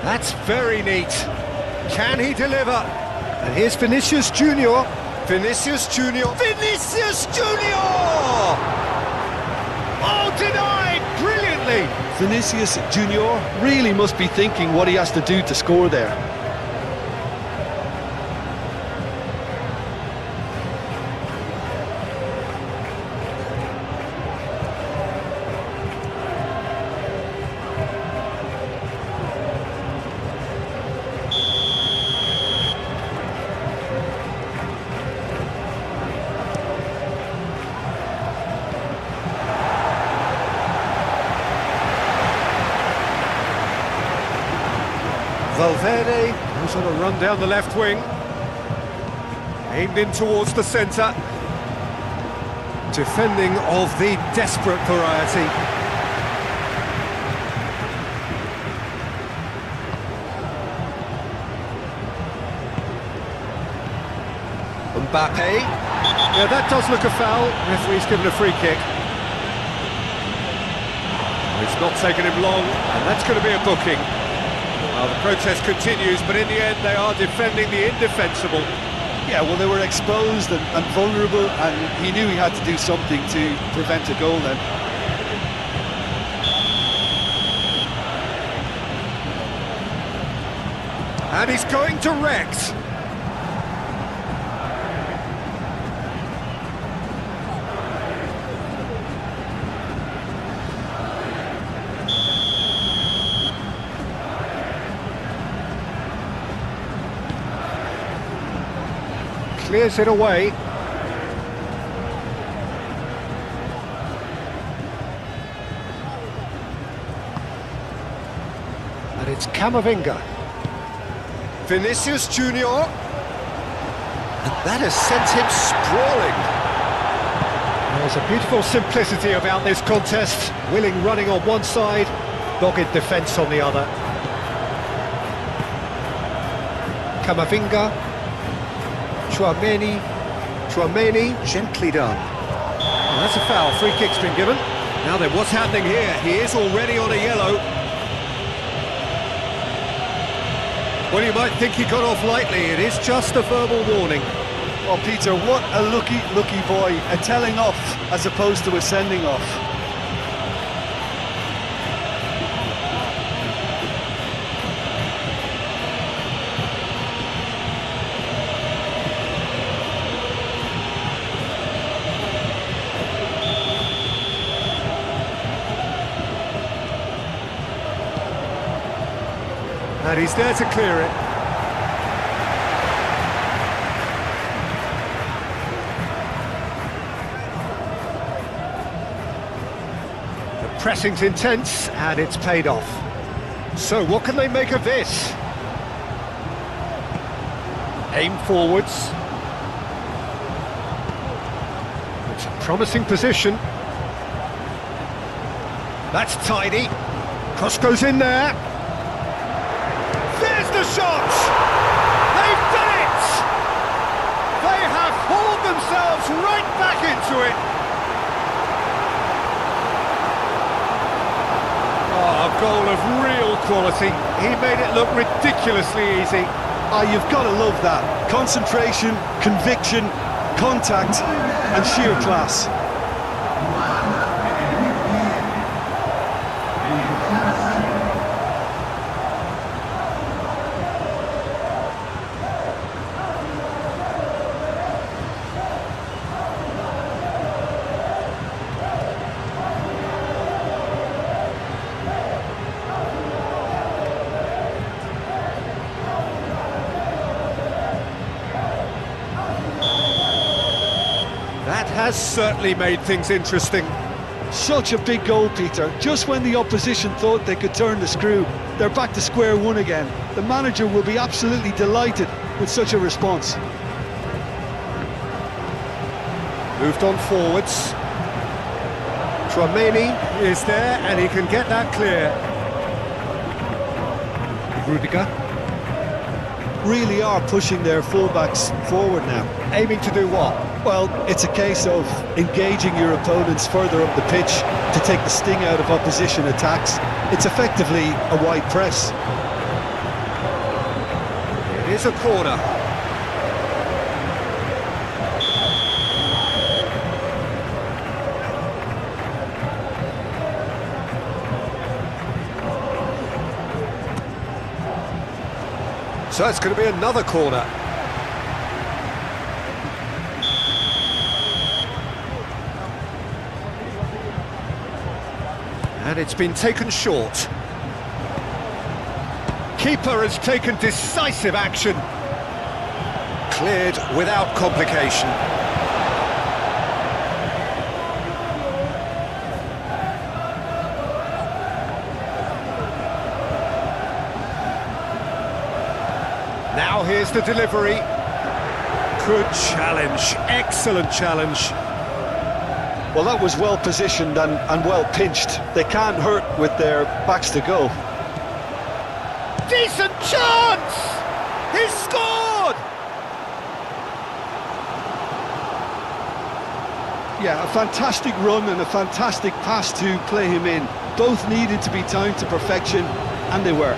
That's very neat. Can he deliver? And here's Vinicius Junior. Vinicius Junior. Vinicius Junior! Oh, denied brilliantly. Vinicius Junior really must be thinking what he has to do to score there. Valverde goes on a run down the left wing. Aimed in towards the centre. Defending of the desperate variety. Mbappe. Yeah, that does look a foul. Referee's given a free kick. It's not taken him long, and that's going to be a booking. Well, the protest continues, but in the end they are defending the indefensible. Yeah, well, they were exposed and vulnerable, and he knew he had to do something to prevent a goal then. And he's going direct. Clears it away. And it's Camavinga. Vinicius Junior. And that has sent him sprawling. There's a beautiful simplicity about this contest. Willing running on one side, dogged defence on the other. Camavinga. Chouameni, gently done. Oh, that's a foul, free kick's been given. Now then, what's happening here? He is already on a yellow. Well, you might think he got off lightly, it is just a verbal warning. Oh, Peter, what a lucky boy. A telling off as opposed to a sending off. And he's there to clear it. The pressing's intense, and it's paid off. So what can they make of this? Aim forwards. It's a promising position. That's tidy. Cross goes in there. The shot! They've done it! They have hauled themselves right back into it! Oh, a goal of real quality. He made it look ridiculously easy. Ah, you've got to love that. Concentration, conviction, contact, and sheer class. That has certainly made things interesting. Such a big goal, Peter. Just when the opposition thought they could turn the screw, they're back to square one again. The manager will be absolutely delighted with such a response. Moved on forwards. Chouameni is there, and he can get that clear. Rudiger. Really are pushing their fullbacks forward now. Aiming to do what? Well, it's a case of engaging your opponents further up the pitch to take the sting out of opposition attacks. It's effectively a wide press. It is a corner. So it's going to be another corner. And it's been taken short. Keeper has taken decisive action. Cleared without complication. here's the delivery. Good challenge, excellent challenge. Well, that was well positioned and well pinched. They can't hurt with their backs to goal. Decent chance! He's scored! Yeah, a fantastic run and a fantastic pass to play him in. Both needed to be timed to perfection, and they were.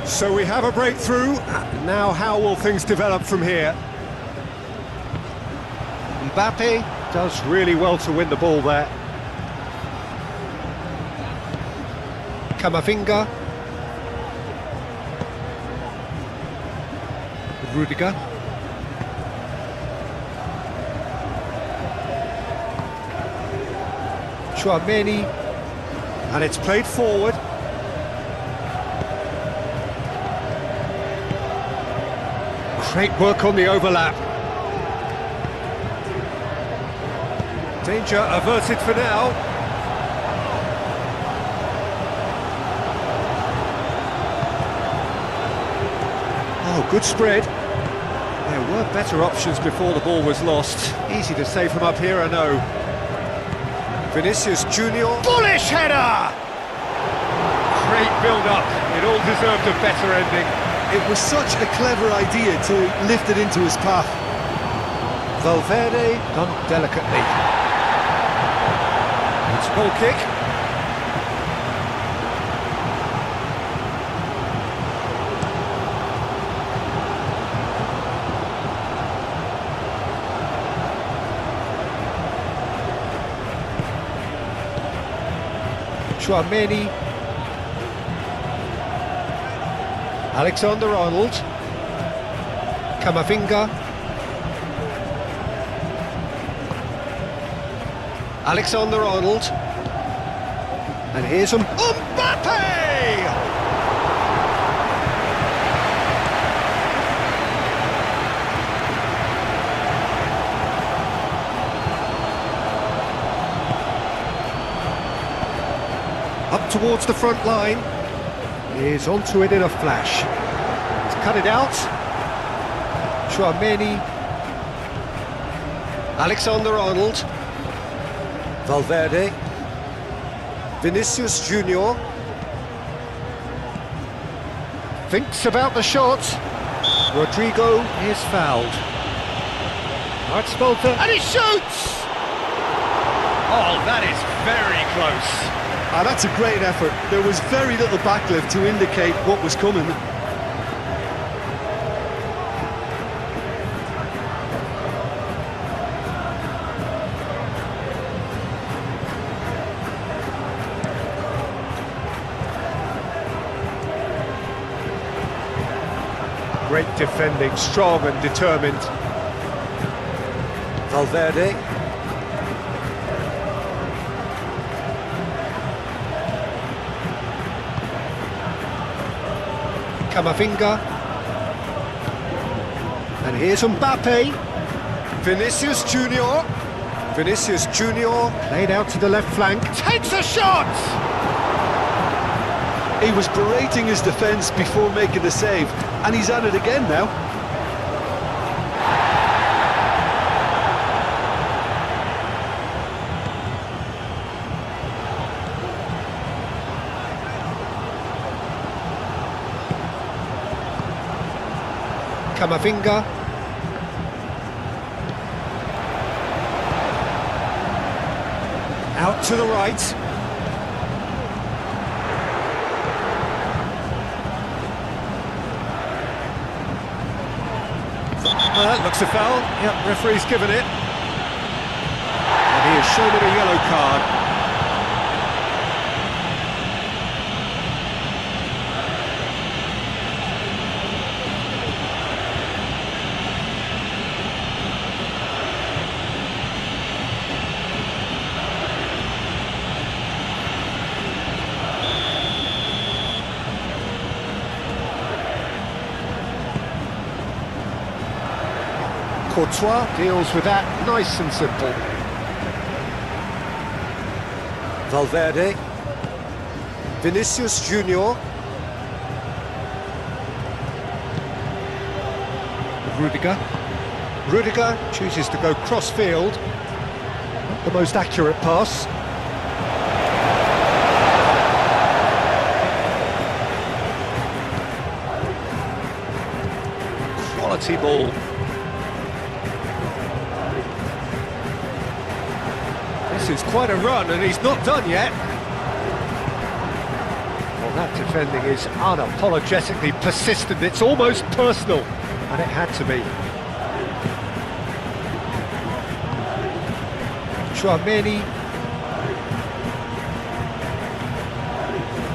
So we have a breakthrough. Now how will things develop from here? Mbappe does really well to win the ball there. Camavinga. Rudiger. Chouameni. And it's played forward. Great work on the overlap. Danger averted for now. Oh, good spread. There were better options before the ball was lost. Easy to say from up here, I know. Vinicius Junior. Bullish header! Great build-up. It all deserved a better ending. It was such a clever idea to lift it into his path. Valverde done delicately. It's a goal kick. Chouameni. Alexander-Arnold. Camavinga. Alexander-Arnold. And here's Mbappe! Up towards the front line. Is onto it in a flash. He's cut it out. Chouameni. Alexander-Arnold. Valverde. Vinicius Junior. Thinks about the shot. Rodrigo is fouled. That's Bolton. And he shoots! Oh, that is very close. Ah, that's a great effort. There was very little backlift to indicate what was coming. Great defending, strong and determined. Valverde. Camavinga. And here's Mbappe. Vinicius Junior. Vinicius Junior played out to the left flank. Takes a shot! He was berating his defence before making the save, and he's at it again now. Camavinga. Out to the right. Well, that looks a foul. Yep, referee's given it. And he has shown him a yellow card. Courtois deals with that nice and simple. Valverde. Vinicius Junior. Rudiger chooses to go cross-field. Not the most accurate pass. Quality ball. This is quite a run, and he's not done yet. Well, that defending is unapologetically persistent. It's almost personal, and it had to be. Tchouaméni.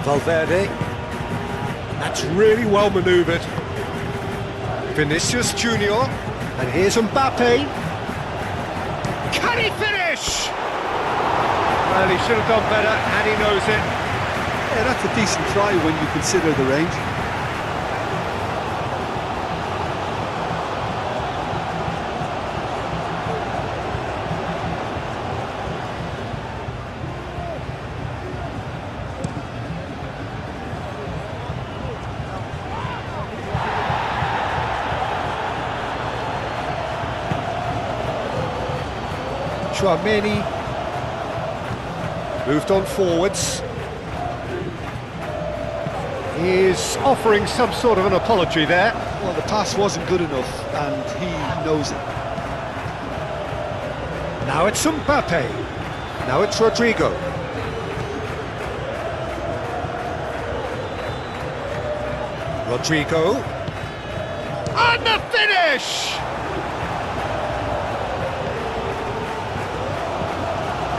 Valverde. That's really well manoeuvred. Vinicius Junior. And here's Mbappe. Can he finish? Well, he should have done better, and he knows it. Yeah, that's a decent try when you consider the range. Tchouaméni moved on forwards. He is offering some sort of an apology there. Well, the pass wasn't good enough, and he knows it. Now it's Mbappe. Now it's Rodrigo. Rodrigo. And the finish!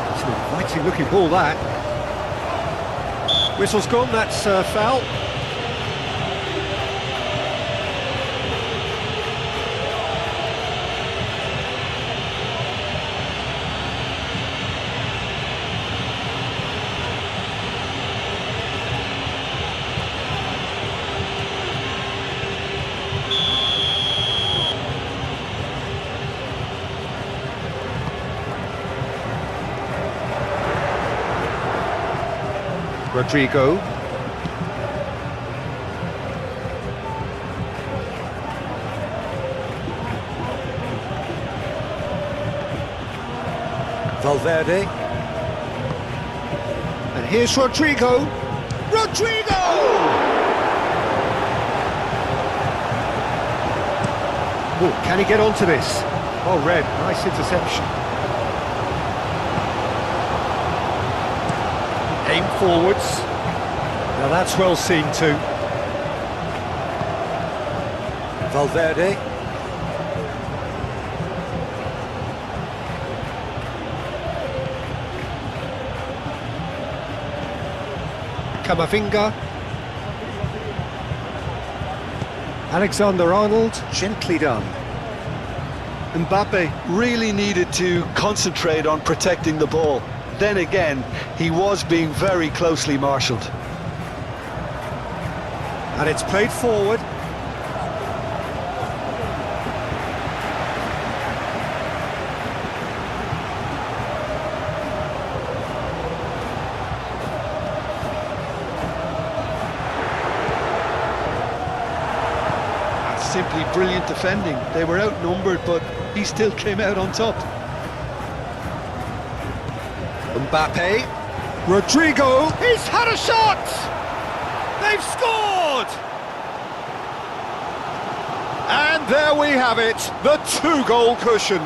It's an inviting looking ball, that. Whistle's gone, that's foul. Rodrigo. Valverde. And here's Rodrigo. Rodrigo! Oh, can he get onto this? Oh, red, nice interception. Aim forwards. Now that's well seen too. Valverde. Camavinga. Alexander-Arnold, gently done. Mbappe really needed to concentrate on protecting the ball. Then again, he was being very closely marshalled. And it's played forward. That's simply brilliant defending. They were outnumbered, but he still came out on top. Mbappe. Rodrigo. He's had a shot! They've scored! And there we have it, the two-goal cushion.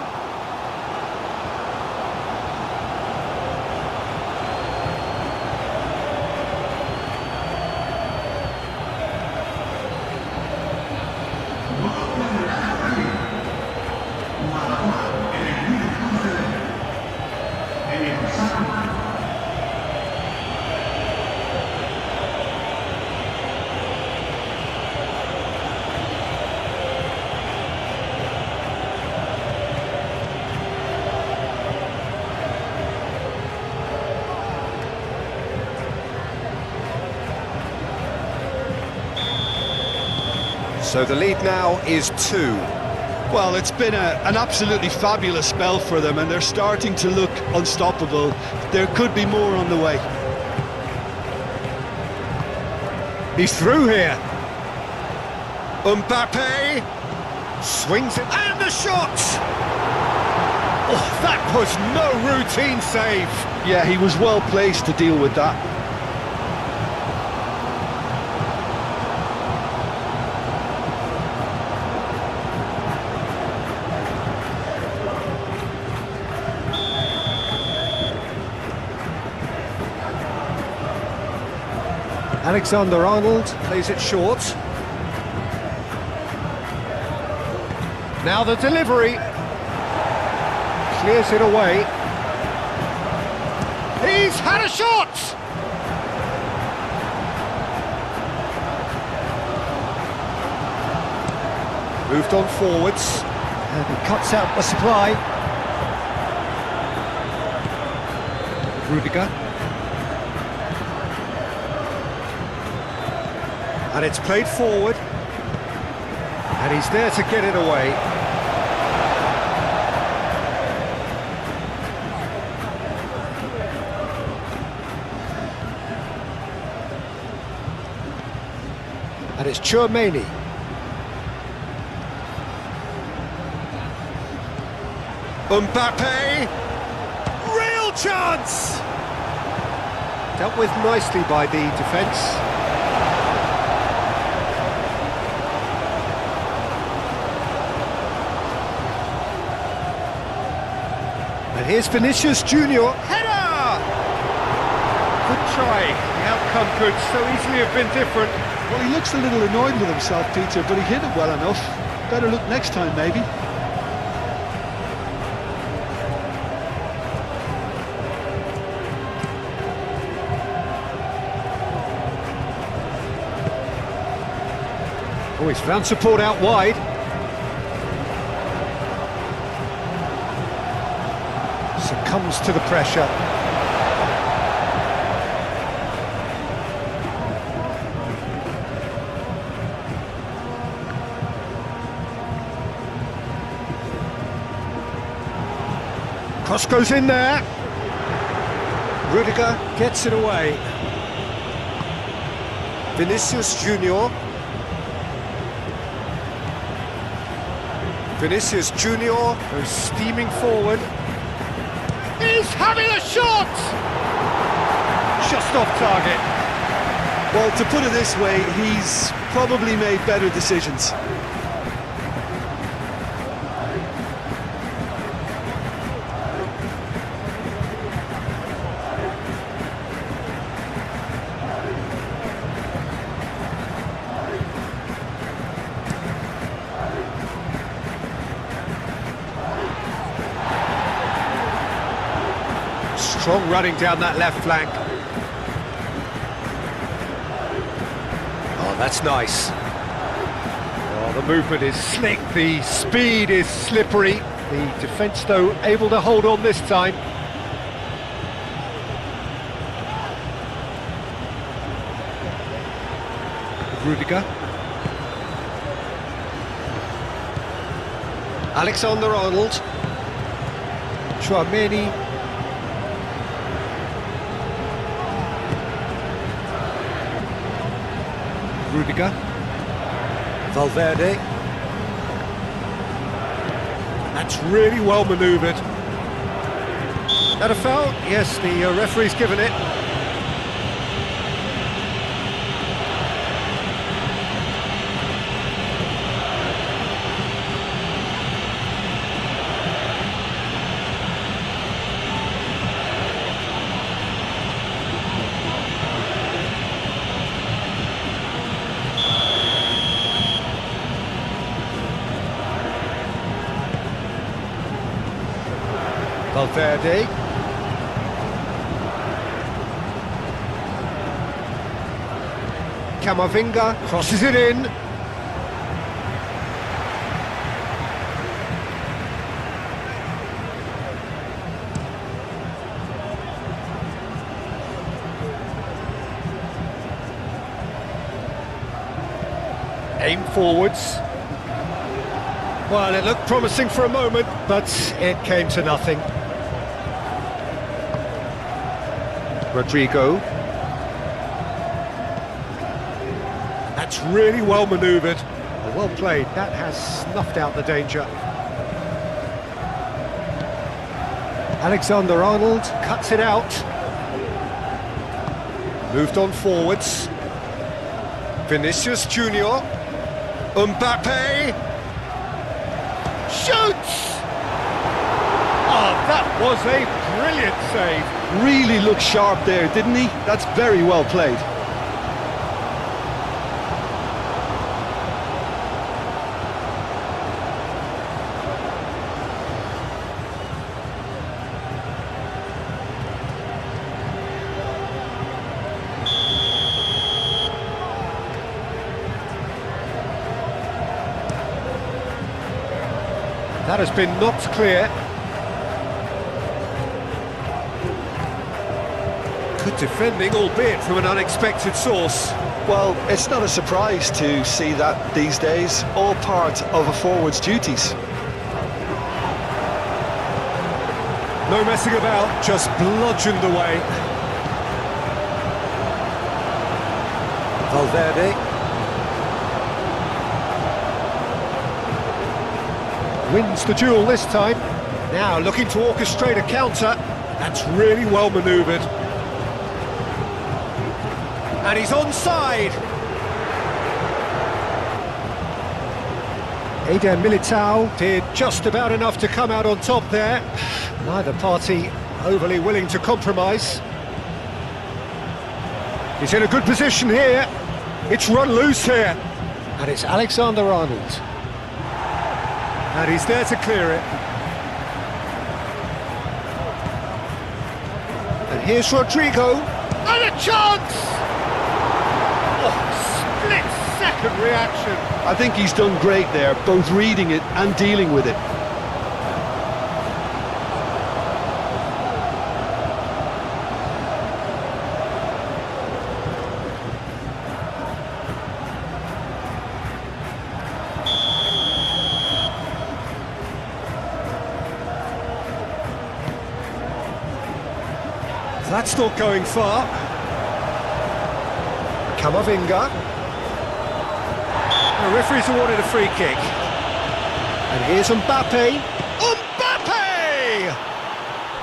So the lead now is 2. Well, it's been an absolutely fabulous spell for them, and they're starting to look unstoppable. There could be more on the way. He's through here. Mbappe swings it, and the shot! Oh, that was no routine save. Yeah, he was well placed to deal with that. Alexander-Arnold plays it short. Now the delivery. Clears it away. He's had a shot! Moved on forwards. And he cuts out the supply. Rudiger. And it's played forward. And he's there to get it away. And it's Tchouaméni. Mbappe! Real chance! Dealt with nicely by the defence. And here's Vinicius Junior. Header! Good try. The outcome could so easily have been different. Well, he looks a little annoyed with himself, Peter, but he hit it well enough. Better look next time, maybe. Oh, he's found support out wide. Succumbs to the pressure. Cross goes in there. Rudiger gets it away. Vinicius Junior. Vinicius Junior goes steaming forward. He's having a shot! Just off target. Well, to put it this way, he's probably made better decisions. Strong running down that left flank. Oh, that's nice. Oh, the movement is slick, the speed is slippery. The defence, though, able to hold on this time. Rudiger. Alexander-Arnold. Tchouaméni. Rudiger. Valverde. That's really well manoeuvred. That a foul? Yes, the referee's given it. Valverde. Camavinga crosses it in. Aim forwards. Well, it looked promising for a moment, but it came to nothing. Rodrigo. That's really well manoeuvred. Well played. That has snuffed out the danger. Alexander-Arnold cuts it out. Moved on forwards. Vinicius Junior. Mbappe. Shoots! Oh, that was a brilliant save. Really looked sharp there, didn't he? That's very well played. That has been knocked clear. Good defending, albeit from an unexpected source. Well, it's not a surprise to see that these days, all part of a forward's duties. No messing about, just bludgeoned away. Valverde. Wins the duel this time. Now looking to orchestrate a counter. That's really well manoeuvred. And he's onside. Eder Militao did just about enough to come out on top there. Neither party overly willing to compromise. He's in a good position here. It's run loose here. And it's Alexander-Arnold. And he's there to clear it. And here's Rodrigo. And a chance! Oh, split-second reaction. I think he's done great there, both reading it and dealing with it. That's not going far. Camavinga. The referee's awarded a free kick. And here's Mbappe. Mbappe!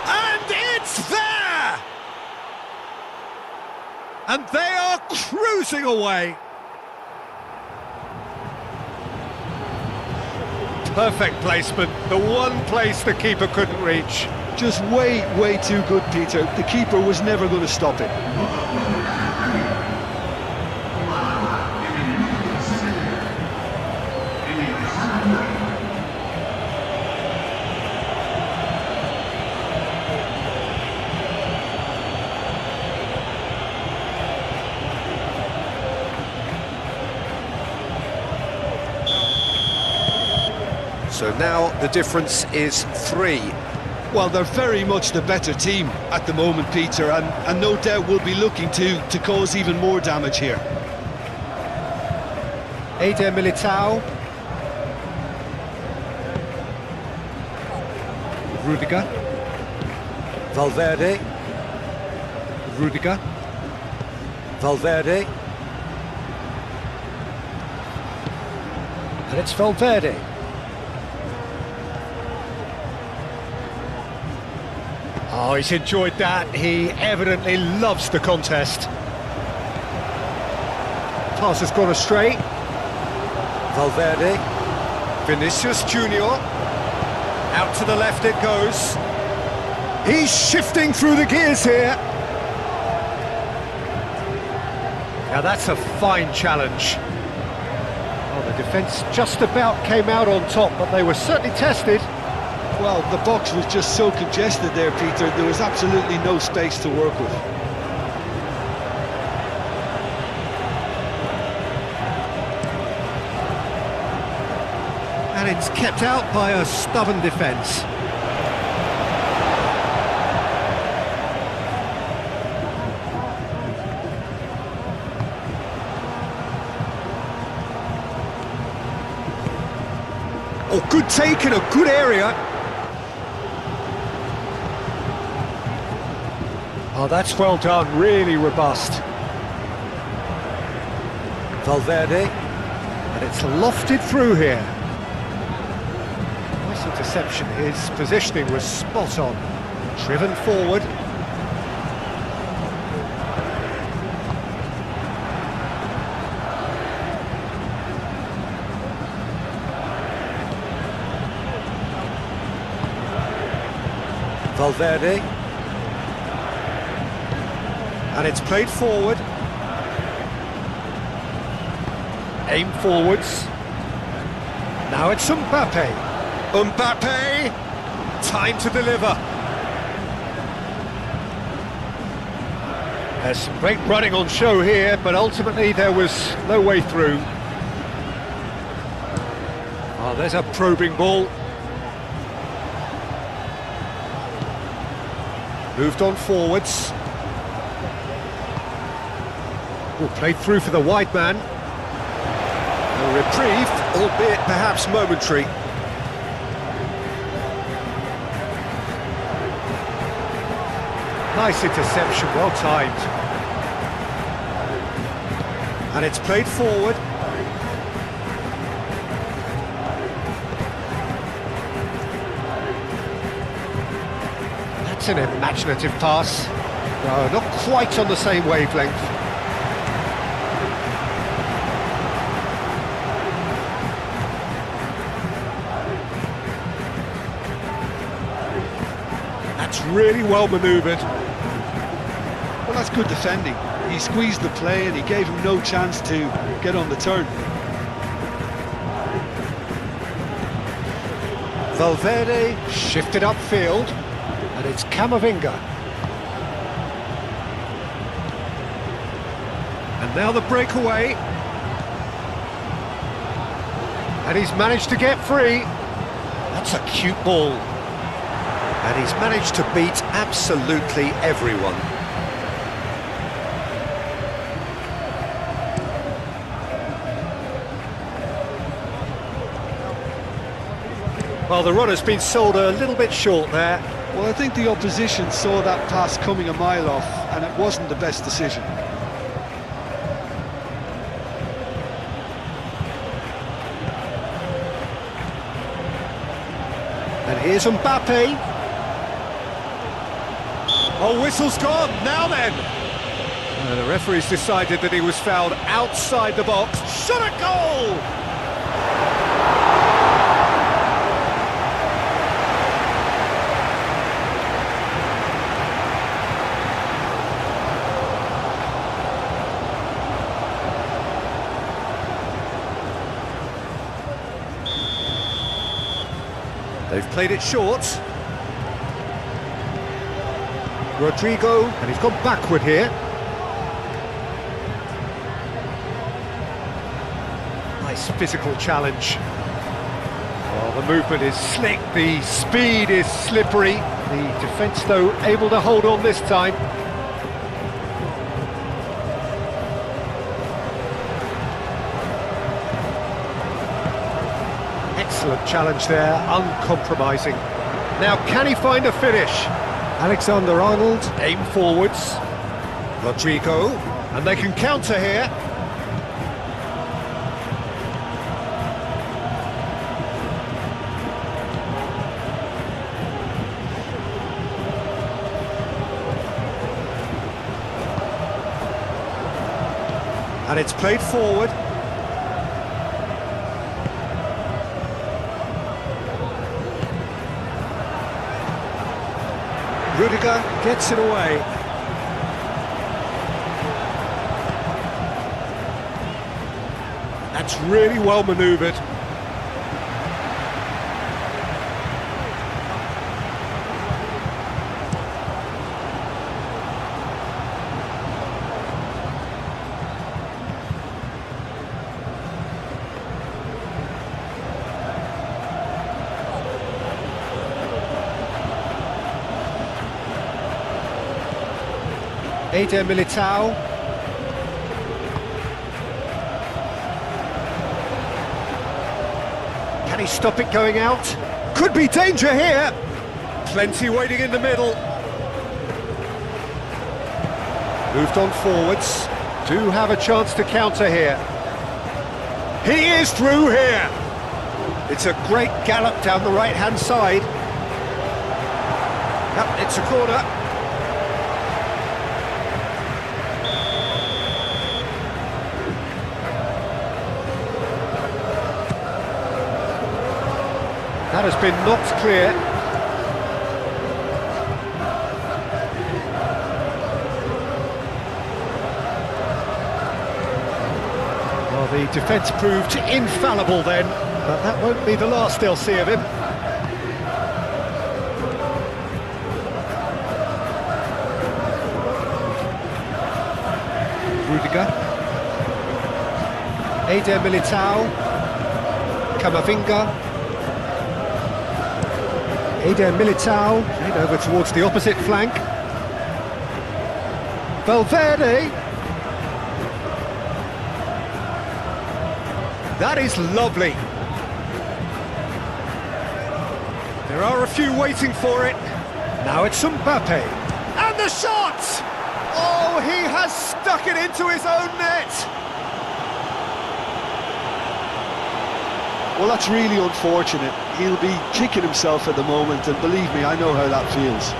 And it's there! And they are cruising away. Perfect placement, the one place the keeper couldn't reach. Just way too good, Peter. The keeper was never going to stop it. So now the difference is 3. Well, they're very much the better team at the moment, Peter, and no doubt will be looking to cause even more damage here. Eder Militao. Rudiger. Valverde. Rudiger. Valverde. And it's Valverde. Oh, he's enjoyed that. He evidently loves the contest. Pass has gone astray. Valverde. Vinicius Junior. Out to the left it goes. He's shifting through the gears here. Now that's a fine challenge. Oh, the defence just about came out on top, but they were certainly tested. Well, the box was just so congested there, Peter. There was absolutely no space to work with. And it's kept out by a stubborn defence. Oh, good take in a good area. Oh, that's well done, really robust. Valverde. And it's lofted through here. Nice interception, his positioning was spot on. Driven forward. Valverde. And it's played forward. Aim forwards. Now it's Mbappe. Mbappe! Time to deliver. There's some great running on show here, but ultimately there was no way through. Oh, there's a probing ball. Moved on forwards. Oh, played through for the wide man. A reprieve, albeit perhaps momentary. Nice interception, well timed. And it's played forward. That's an imaginative pass. No, not quite on the same wavelength. That's really well manoeuvred. Well, that's good defending. He squeezed the play and he gave him no chance to get on the turn. Valverde shifted upfield, and it's Camavinga. And now the breakaway. And he's managed to get free. That's a cute ball. And he's managed to beat absolutely everyone. Well, the runner's been sold a little bit short there. Well, I think the opposition saw that pass coming a mile off, and it wasn't the best decision. And here's Mbappe. Oh, whistle's gone, now then! The referee's decided that he was fouled outside the box. Shot a goal! They've played it short. Rodrigo, and he's gone backward here. Nice physical challenge. Oh, the movement is slick, the speed is slippery. The defence, though, able to hold on this time. Excellent challenge there, uncompromising. Now, can he find a finish? Alexander-Arnold, aim forwards. Rodrigo, And they can counter here. and it's played forward. Rudiger gets it away. That's really well manoeuvred. Eder Militao. Can he stop it going out? Could be danger here. Plenty waiting in the middle. Moved on forwards. Do have a chance to counter here. He is through here. It's a great gallop down the right-hand side. Yep, it's a corner. That has been knocked clear. Well, the defence proved infallible then, but that won't be the last they'll see of him. Rudiger. Eder Militao. Camavinga. Eder Militao, played over towards the opposite flank. Valverde. That is lovely. There are a few waiting for it. Now it's Mbappe. And the shot! Oh, he has stuck it into his own net. Well, that's really unfortunate. He'll be kicking himself at the moment, and believe me, I know how that feels.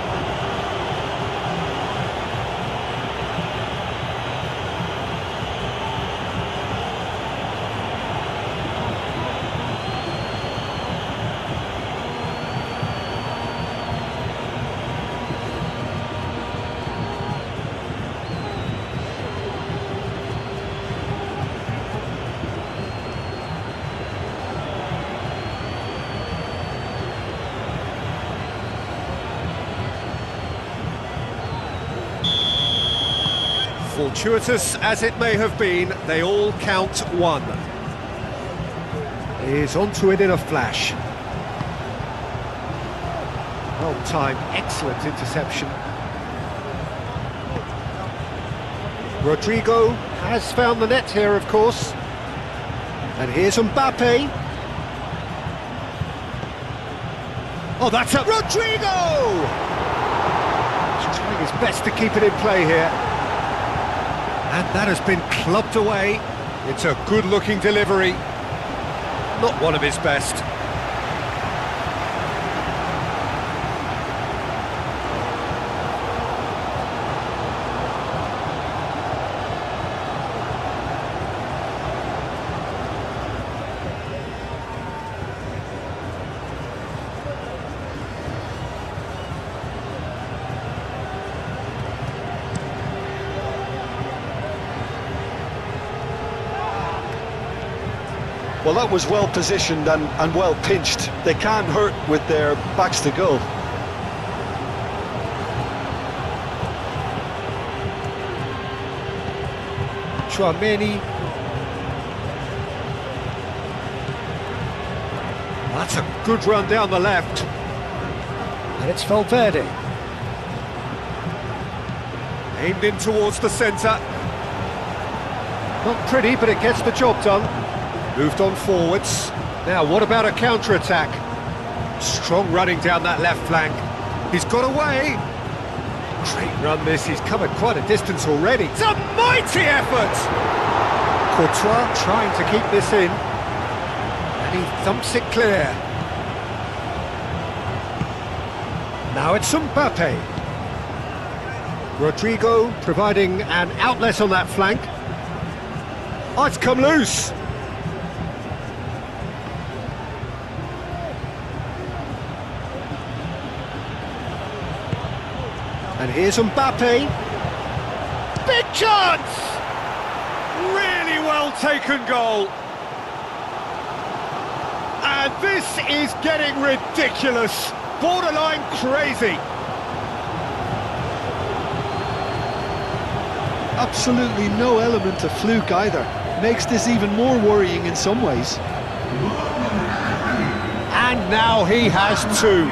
Fortuitous as it may have been, they all count one. He's onto it in a flash. Well timed, excellent interception. Rodrigo has found the net here, of course. And here's Mbappe. Oh, that's a... Rodrigo! He's trying his best to keep it in play here. And that has been clubbed away. It's a good-looking delivery. Not one of his best. Well, that was well positioned and well pinched. They can't hurt with their backs to goal. Chouameni. That's a good run down the left. And it's Valverde. Aimed in towards the centre. Not pretty, but it gets the job done. Moved on forwards. Now, what about a counter-attack? Strong running down that left flank. He's got away. Great run this, he's covered quite a distance already. It's a mighty effort! Courtois trying to keep this in. And he thumps it clear. Now it's Mbappe. Rodrigo providing an outlet on that flank. Oh, it's come loose. And here's Mbappe. Big chance! Really well taken goal. And this is getting ridiculous. Borderline crazy. Absolutely no element of fluke either. Makes this even more worrying in some ways. And now he has two.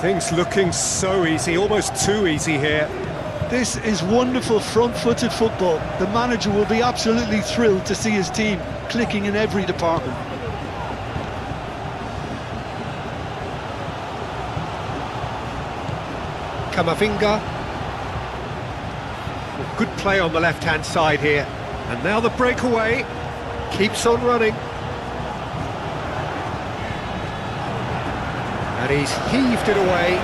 Things looking so easy, almost too easy here. This is wonderful front-footed football. The manager will be absolutely thrilled to see his team clicking in every department. Camavinga. Good play on the left-hand side here. And now the breakaway. Keeps on running. And he's heaved it away.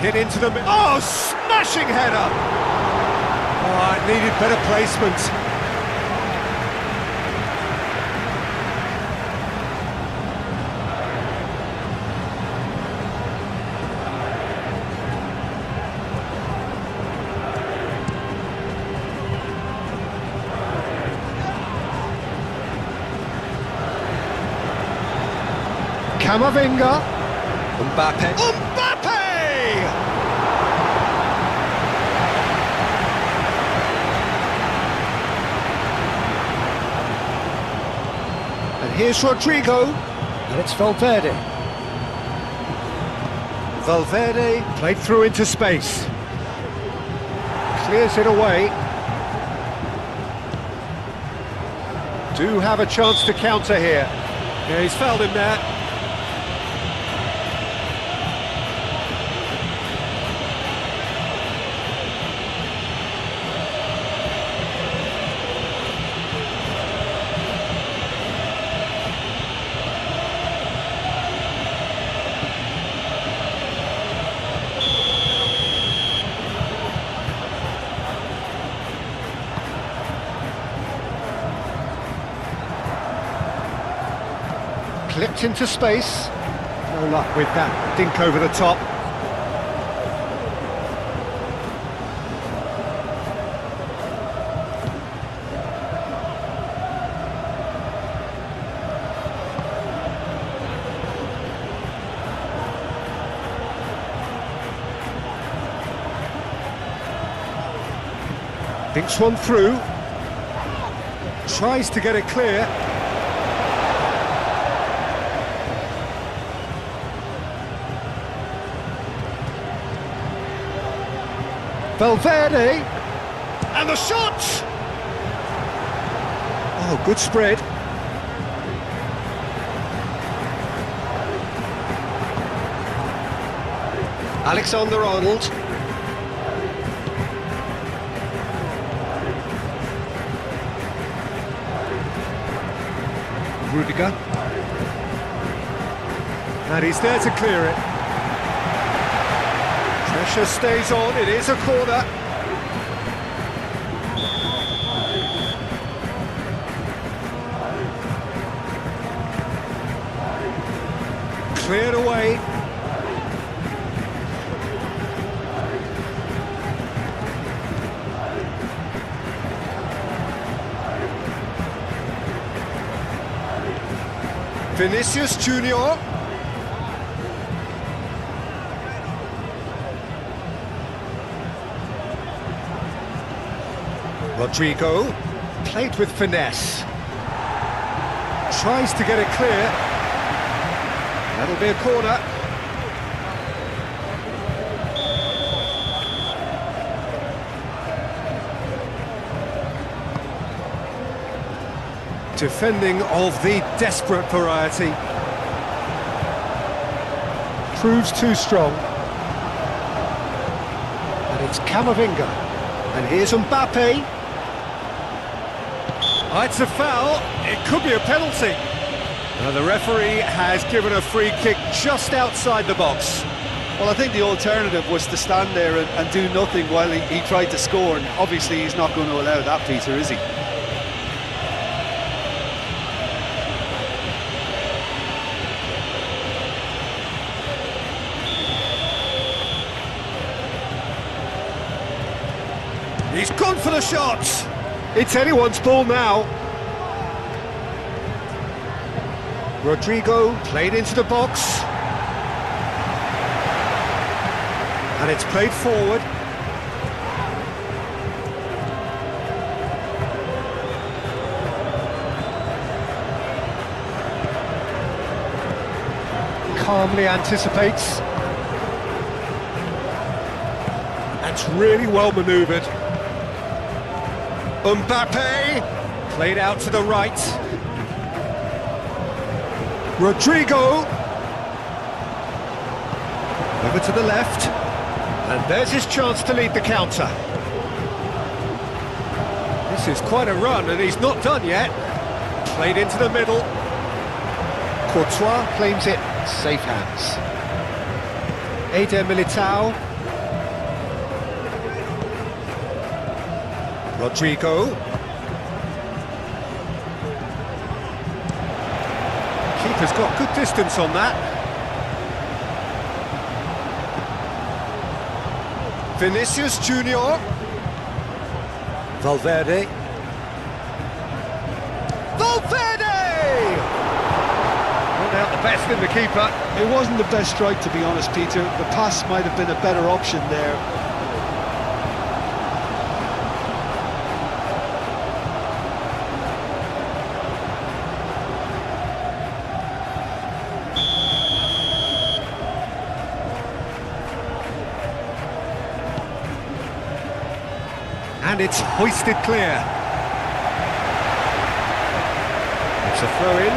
Hit into the... Oh, smashing header! Oh, it needed better placement. Camavinga. Mbappe. And here's Rodrigo. And it's Valverde. Valverde played through into space. Clears it away. Do have a chance to counter here. Yeah, he's fouled him there. Clipped into space. No luck with that. Dink over the top. Dinks one through. Tries to get it clear. Valverde, and the shot! Oh, good spread. Alexander-Arnold. Rudiger. And he's there to clear it. Pressure stays on, it is a corner. Cleared away. Vinicius Junior. Rodrigo, played with finesse. Tries to get it clear. That'll be a corner. Defending of the desperate variety. Proves too strong. And it's Camavinga. And here's Mbappe. Oh, it's a foul. It could be a penalty. Now the referee has given a free kick just outside the box. Well, I think the alternative was to stand there and do nothing while he tried to score, and obviously he's not going to allow that, Peter, is he? He's gone for the shots. It's anyone's ball now. Rodrigo played into the box. And it's played forward. calmly anticipates. That's really well manoeuvred. Mbappe, played out to the right. Rodrigo. Over to the left. And there's his chance to lead the counter. This is quite a run, and he's not done yet. Played into the middle. Courtois claims it, safe hands. Eder Militao. Rodrigo. Keeper's got good distance on that. Vinicius Junior. Valverde. Not out the best in the keeper. It wasn't the best strike, to be honest, Peter. The pass might have been a better option there. And it's hoisted clear. It's a throw-in.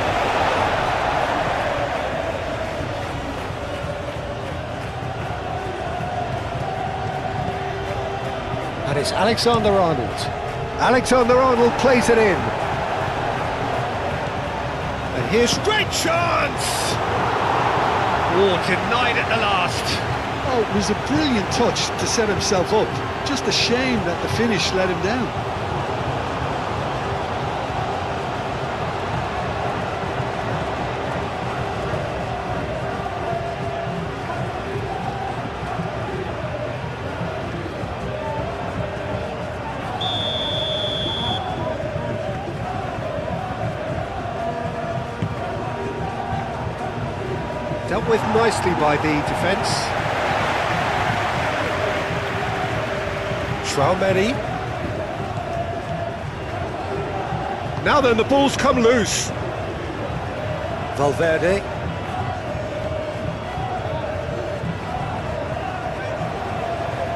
And it's Alexander-Arnold. Alexander-Arnold plays it in. And here's great chance! Oh, denied at the last. Oh, it was a brilliant touch to set himself up. Just a shame that the finish let him down. Dealt with nicely by the defence. Traumeri. Now then, the ball's come loose. Valverde.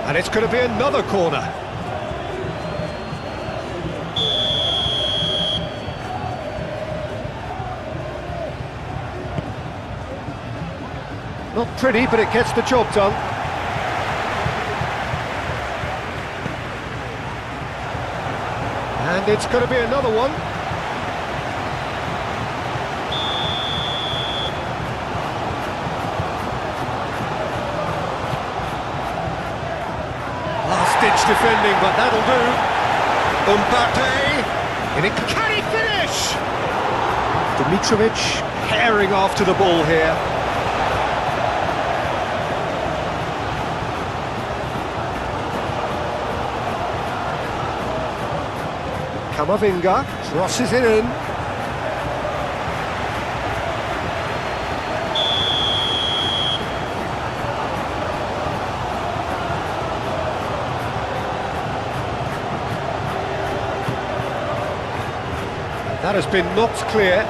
And it's going to be another corner. Not pretty, but it gets the job done. And it's going to be another one. Last-ditch defending, but that'll do. Mbappe. Can he finish? Dimitrovic herring after the ball here. Camavinga crosses it in. That has been knocked clear.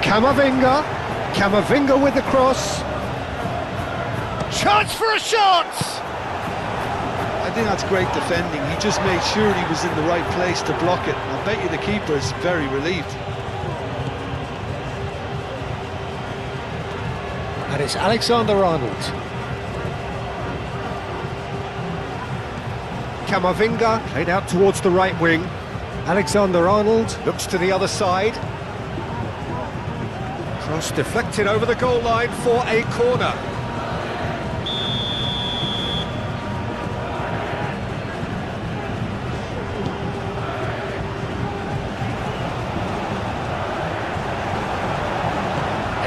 Camavinga with the cross. Chance for a shot! I think that's great defending. He just made sure he was in the right place to block it. I bet you the keeper's very relieved. And it's Alexander-Arnold. Camavinga played out towards the right wing. Alexander-Arnold looks to the other side. Cross deflected over the goal line for a corner.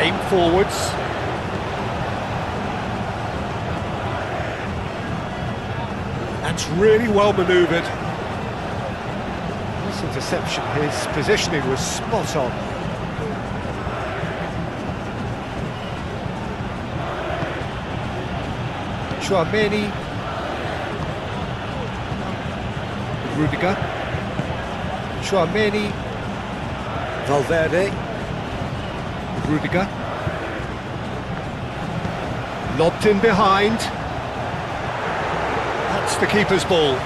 Aim forwards. That's really well manoeuvred. This interception, his positioning was spot on. Chouameni. Rudiger. Chouameni. Valverde. Rudiger. Lobbed in behind. That's the keeper's ball.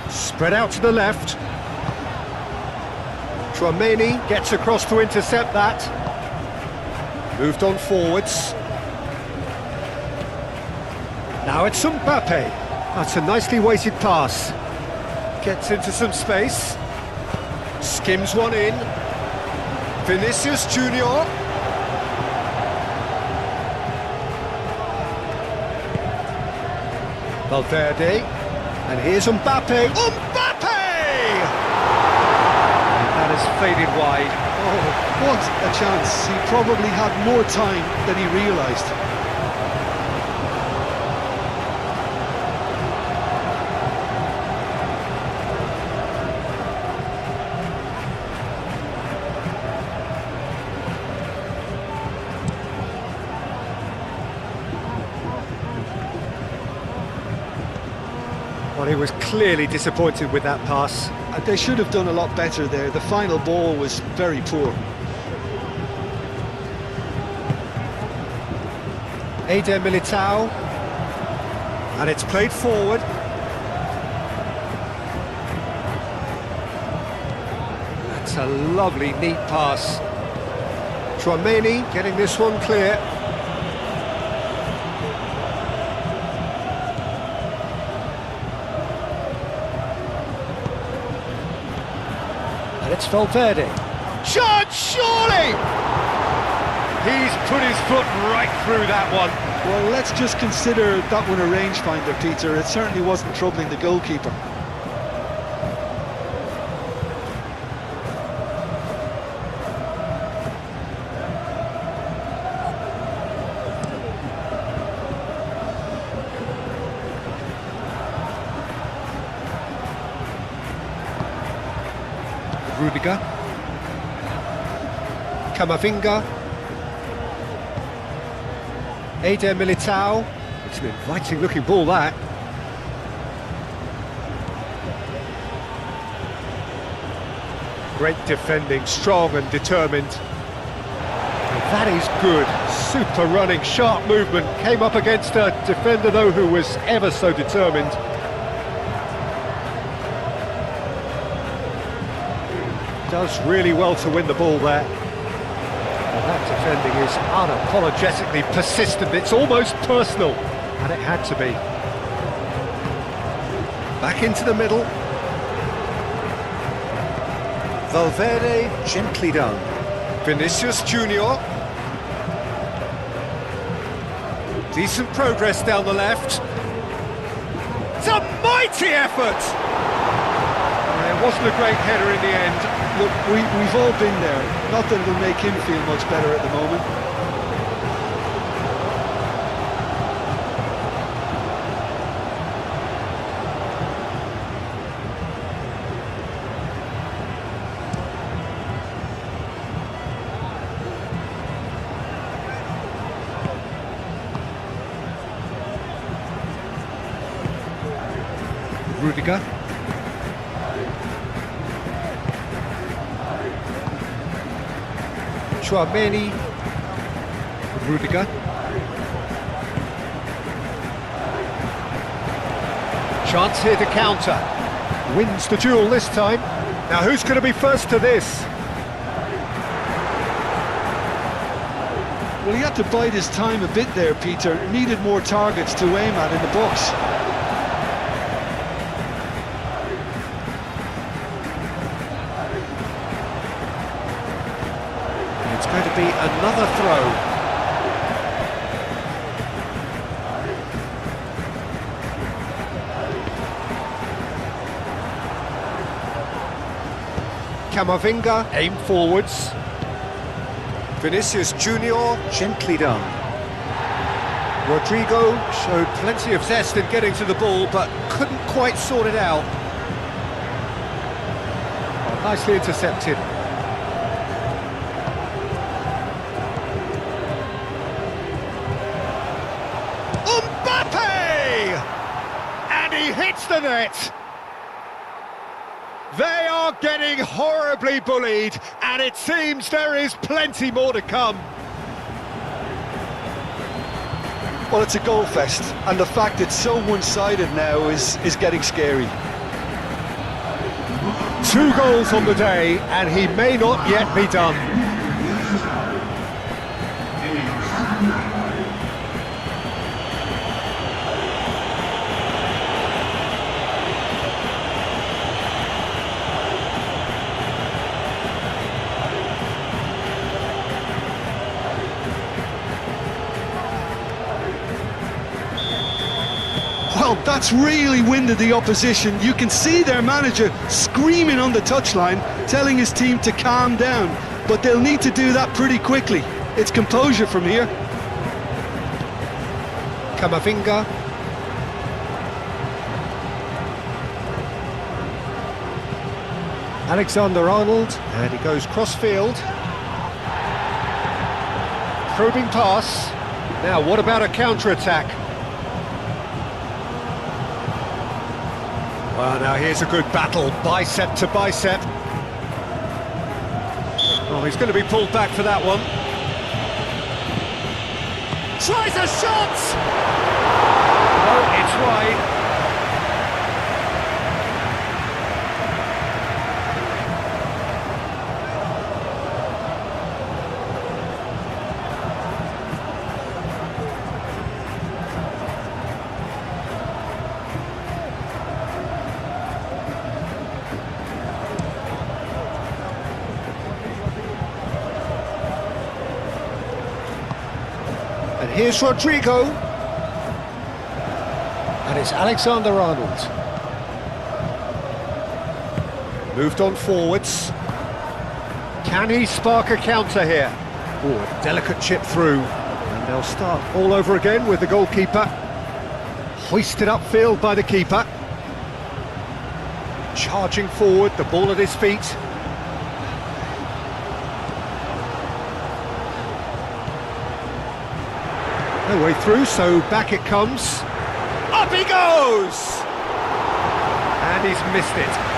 Spread out to the left. Tchouaméni gets across to intercept that. Moved on forwards. Now it's Mbappe. That's a nicely weighted pass. Gets into some space. Skims one in. Vinicius Junior. Valverde. And here's Mbappe. Mbappe! That has faded wide. Oh, what a chance. He probably had more time than he realised. Well, he was clearly disappointed with that pass. They should have done a lot better there. The final ball was very poor. Eder Militao. And it's played forward. That's a lovely, neat pass. Tchouaméni getting this one clear. And it's Valverde. Chance, surely! He's put his foot right through that one. Well, let's just consider that one a rangefinder, Peter. It certainly wasn't troubling the goalkeeper. Rudiger. Camavinga. Eder Militao. It's an inviting looking ball, that. Great defending, strong and determined. And that is good. Super running, sharp movement. Came up against a defender though who was ever so determined. Does really well to win the ball there. And that defending is unapologetically persistent. It's almost personal, and it had to be. Back into the middle. Valverde, gently done. Vinicius Junior. Decent progress down the left. It's a mighty effort! It wasn't a great header in the end. Look, we've all been there. Not that it'll make him feel much better at the moment. Rudiger. Tchouaméni. Rudiger. Chance here to counter. Wins the duel this time. Now who's going to be first to this? Well, he had to bide his time a bit there, Peter. Needed more targets to aim at in the box. It's going to be another throw. Camavinga, aim forwards. Vinicius Junior, gently done. Rodrigo showed plenty of zest in getting to the ball, but couldn't quite sort it out. Oh, nicely intercepted. Mbappe! And he hits the net! They are getting horribly bullied, and it seems there is plenty more to come. Well, it's a goal fest, and the fact it's so one-sided now is getting scary. 2 goals on the day, and he may not yet be done. Well, that's really winded the opposition. You can see their manager screaming on the touchline, telling his team to calm down. But they'll need to do that pretty quickly. It's composure from here. Camavinga. Alexander-Arnold, and he goes cross-field. Probing pass. Now, what about a counter-attack? Well, now here's a good battle, bicep to bicep. Oh, he's going to be pulled back for that one. Tries a shot! Oh, it's wide. And here's Rodrigo. And it's Alexander-Arnold. Moved on forwards. Can he spark a counter here? Oh, a delicate chip through. And they'll start all over again with the goalkeeper. Hoisted upfield by the keeper. Charging forward, the ball at his feet. No way through, so back it comes. Up he goes! And he's missed it.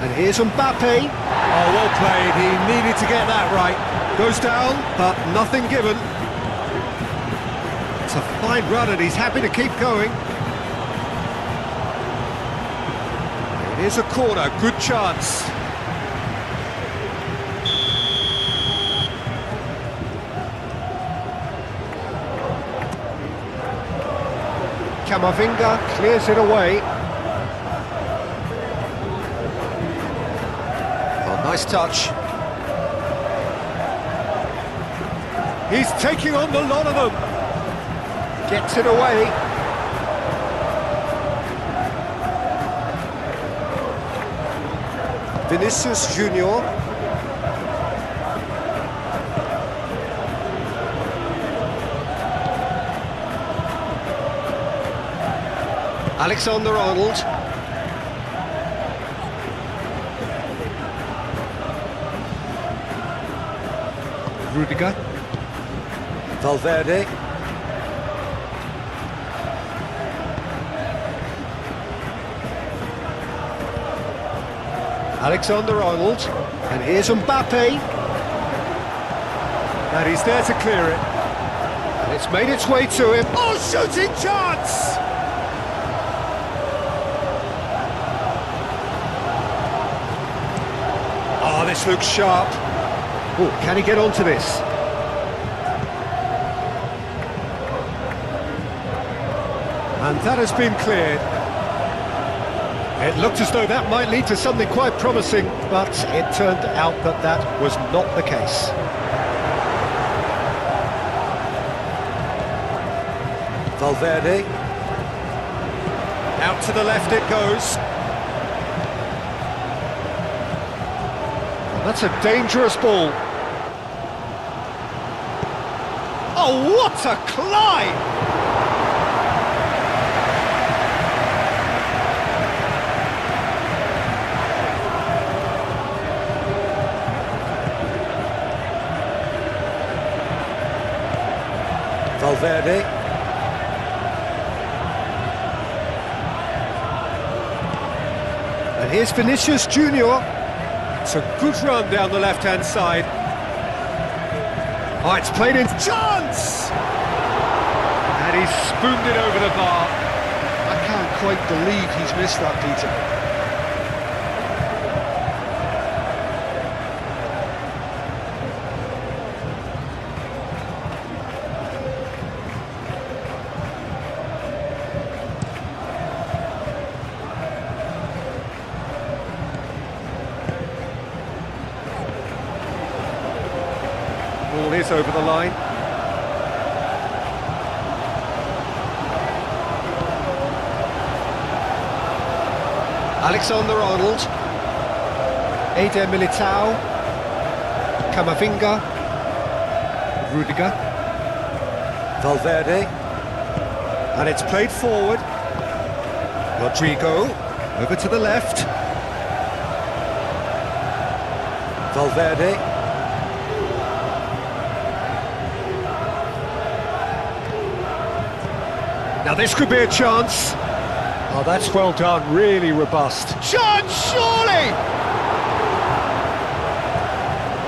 And here's Mbappe. Oh, well played. He needed to get that right. Goes down, but nothing given. It's a fine run, and he's happy to keep going. Here's a corner, good chance. Camavinga clears it away. Nice touch. He's taking on the lot of them. Gets it away. Vinicius Junior. Alexander-Arnold. Rudiger. Valverde. Alexander-Arnold. And here's Mbappe. And he's there to clear it. And it's made its way to him. Oh, shooting chance! Oh, this looks sharp. Oh, can he get onto this? And that has been cleared. It looked as though that might lead to something quite promising, But it turned out that that was not the case. Valverde. Out to the left it goes. That's a dangerous ball. Oh, what a climb! Valverde. And here's Vinicius Junior. It's a good run down the left-hand side. Oh, it's played in. Chance! And he's spooned it over the bar. I can't quite believe he's missed that, Peter. Ball is over the line. Alexander-Arnold. Eder Militao. Camavinga. Rudiger. Valverde. And it's played forward. Rodrigo. Over to the left. Valverde. Now this could be a chance. Oh, that's well done, really robust. Chance, surely!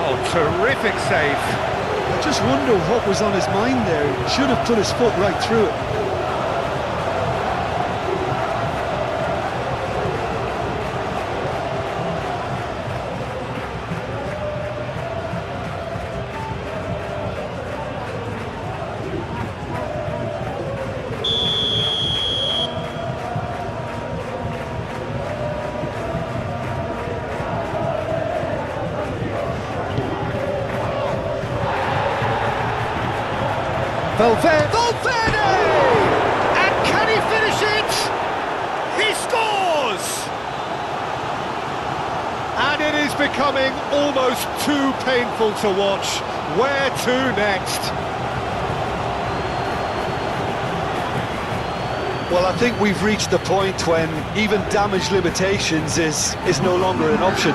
Oh, terrific save. I just wonder what was on his mind there. He should have put his foot right through it. Valverde! And can he finish it? He scores! And it is becoming almost too painful to watch. Where to next? Well, I think we've reached the point when even damage limitations is no longer an option.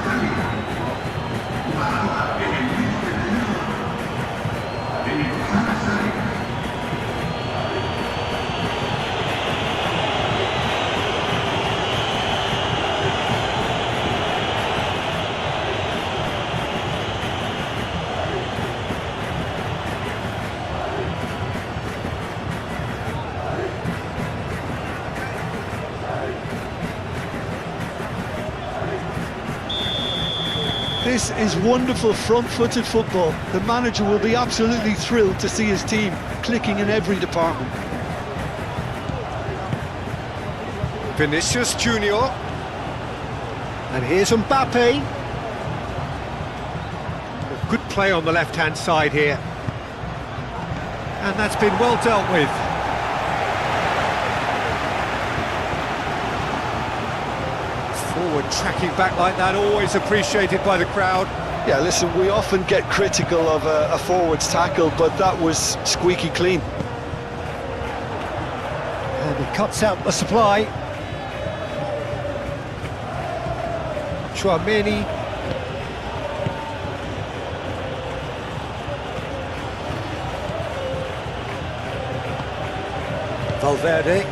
This is wonderful front-footed football. The manager will be absolutely thrilled to see his team clicking in every department. Vinicius Junior. And here's Mbappe. Good play on the left-hand side here. And that's been well dealt with. Forward tracking back like that, always appreciated by the crowd. Yeah, listen, we often get critical of a forward's tackle, but that was squeaky clean. And he cuts out the supply. Chouameni. Valverde.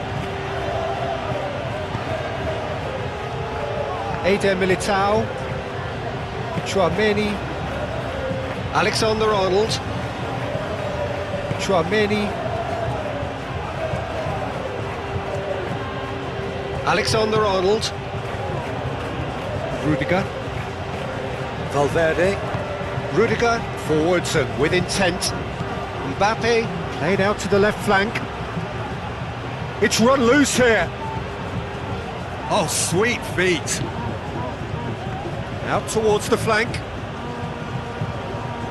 Eder Militao. Chouameni. Alexander-Arnold. Chouameni. Alexander-Arnold. Rudiger. Valverde. Rudiger forwards and with intent. Mbappe played out to the left flank. It's run loose here. Oh, sweet feet. Out towards the flank.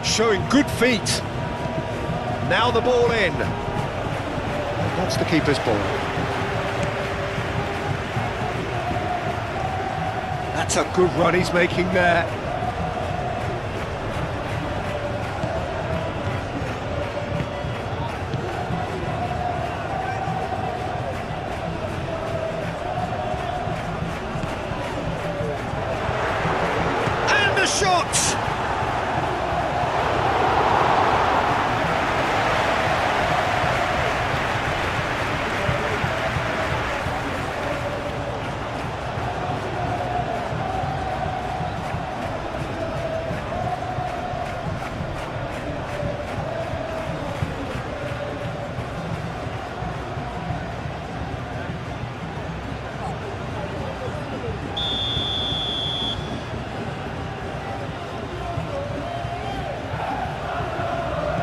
Showing good feet. Now the ball in. That's the keeper's ball. That's a good run he's making there. And the shot!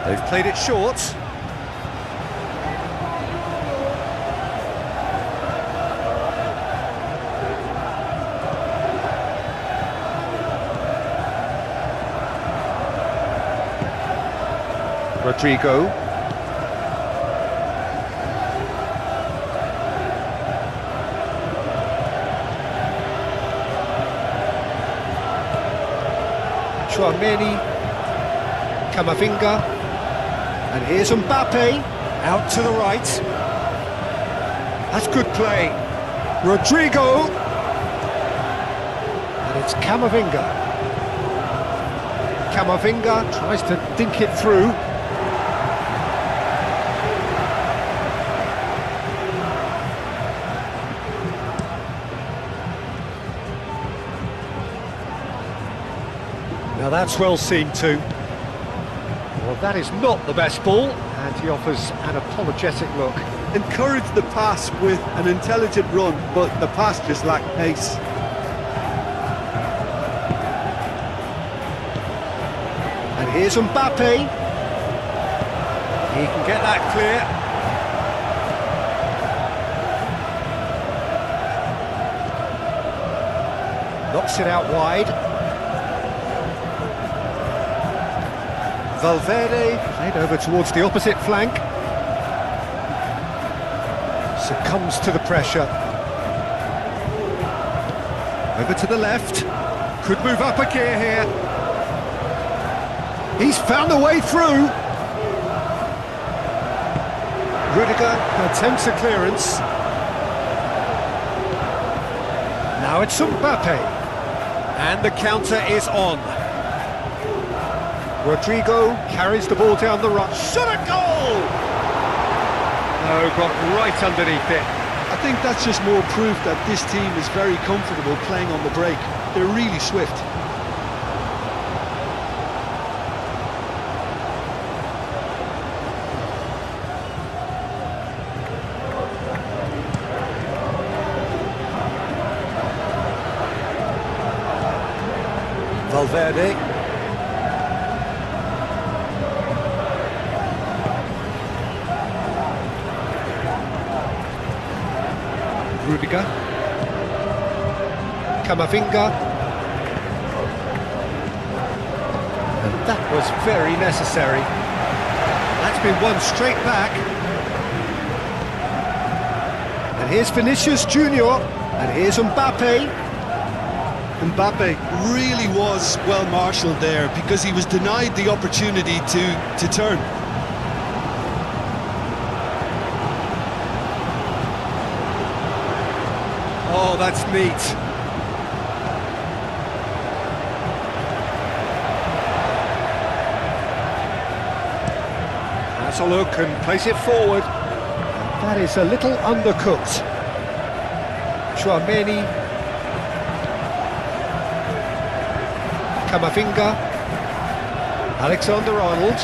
They've played it short. Rodrigo. Chouameni. Camavinga. And here's Mbappe, out to the right. That's good play. Rodrigo. And it's Camavinga. Camavinga tries to dink it through. Now that's well seen too. Well, that is not the best ball, and he offers an apologetic look. Encouraged the pass with an intelligent run, but the pass just lacked pace. And here's Mbappe. He can get that clear. Knocks it out wide. Valverde played over towards the opposite flank. Succumbs to the pressure. Over to the left. Could move up a gear here. He's found a way through. Rudiger attempts a clearance. Now it's Mbappe. And the counter is on. Rodrigo carries the ball down the right. Shot a goal! No, got right underneath it. I think that's just more proof that this team is very comfortable playing on the break. They're really swift. Valverde. Rudiger. Camavinga. And that was very necessary. That's been won straight back. And here's Vinicius Junior. And here's Mbappe. Mbappe really was well marshalled there because he was denied the opportunity to turn. Oh, that's neat. Has a look and plays it forward. That is a little undercooked. Chouameni. Camavinga. Alexander-Arnold.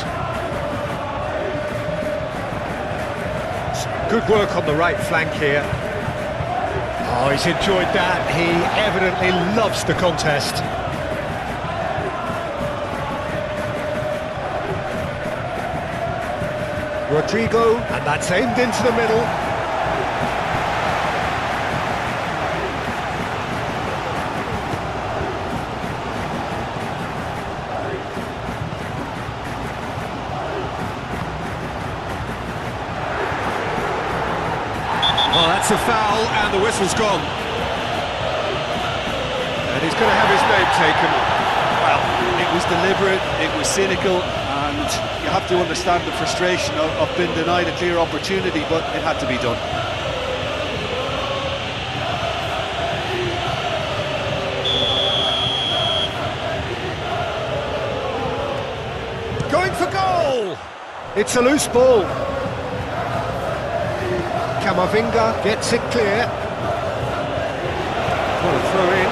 Good work on the right flank here. Oh, he's enjoyed that. He evidently loves the contest. Rodrigo, and that's aimed into the middle. Oh, that's a foul, and the whistle's gone. And he's going to have his name taken. Well, it was deliberate, it was cynical, and you have to understand the frustration of being denied a clear opportunity, but it had to be done. Going for goal! It's a loose ball. Camavinga gets it clear. Well, a throw in.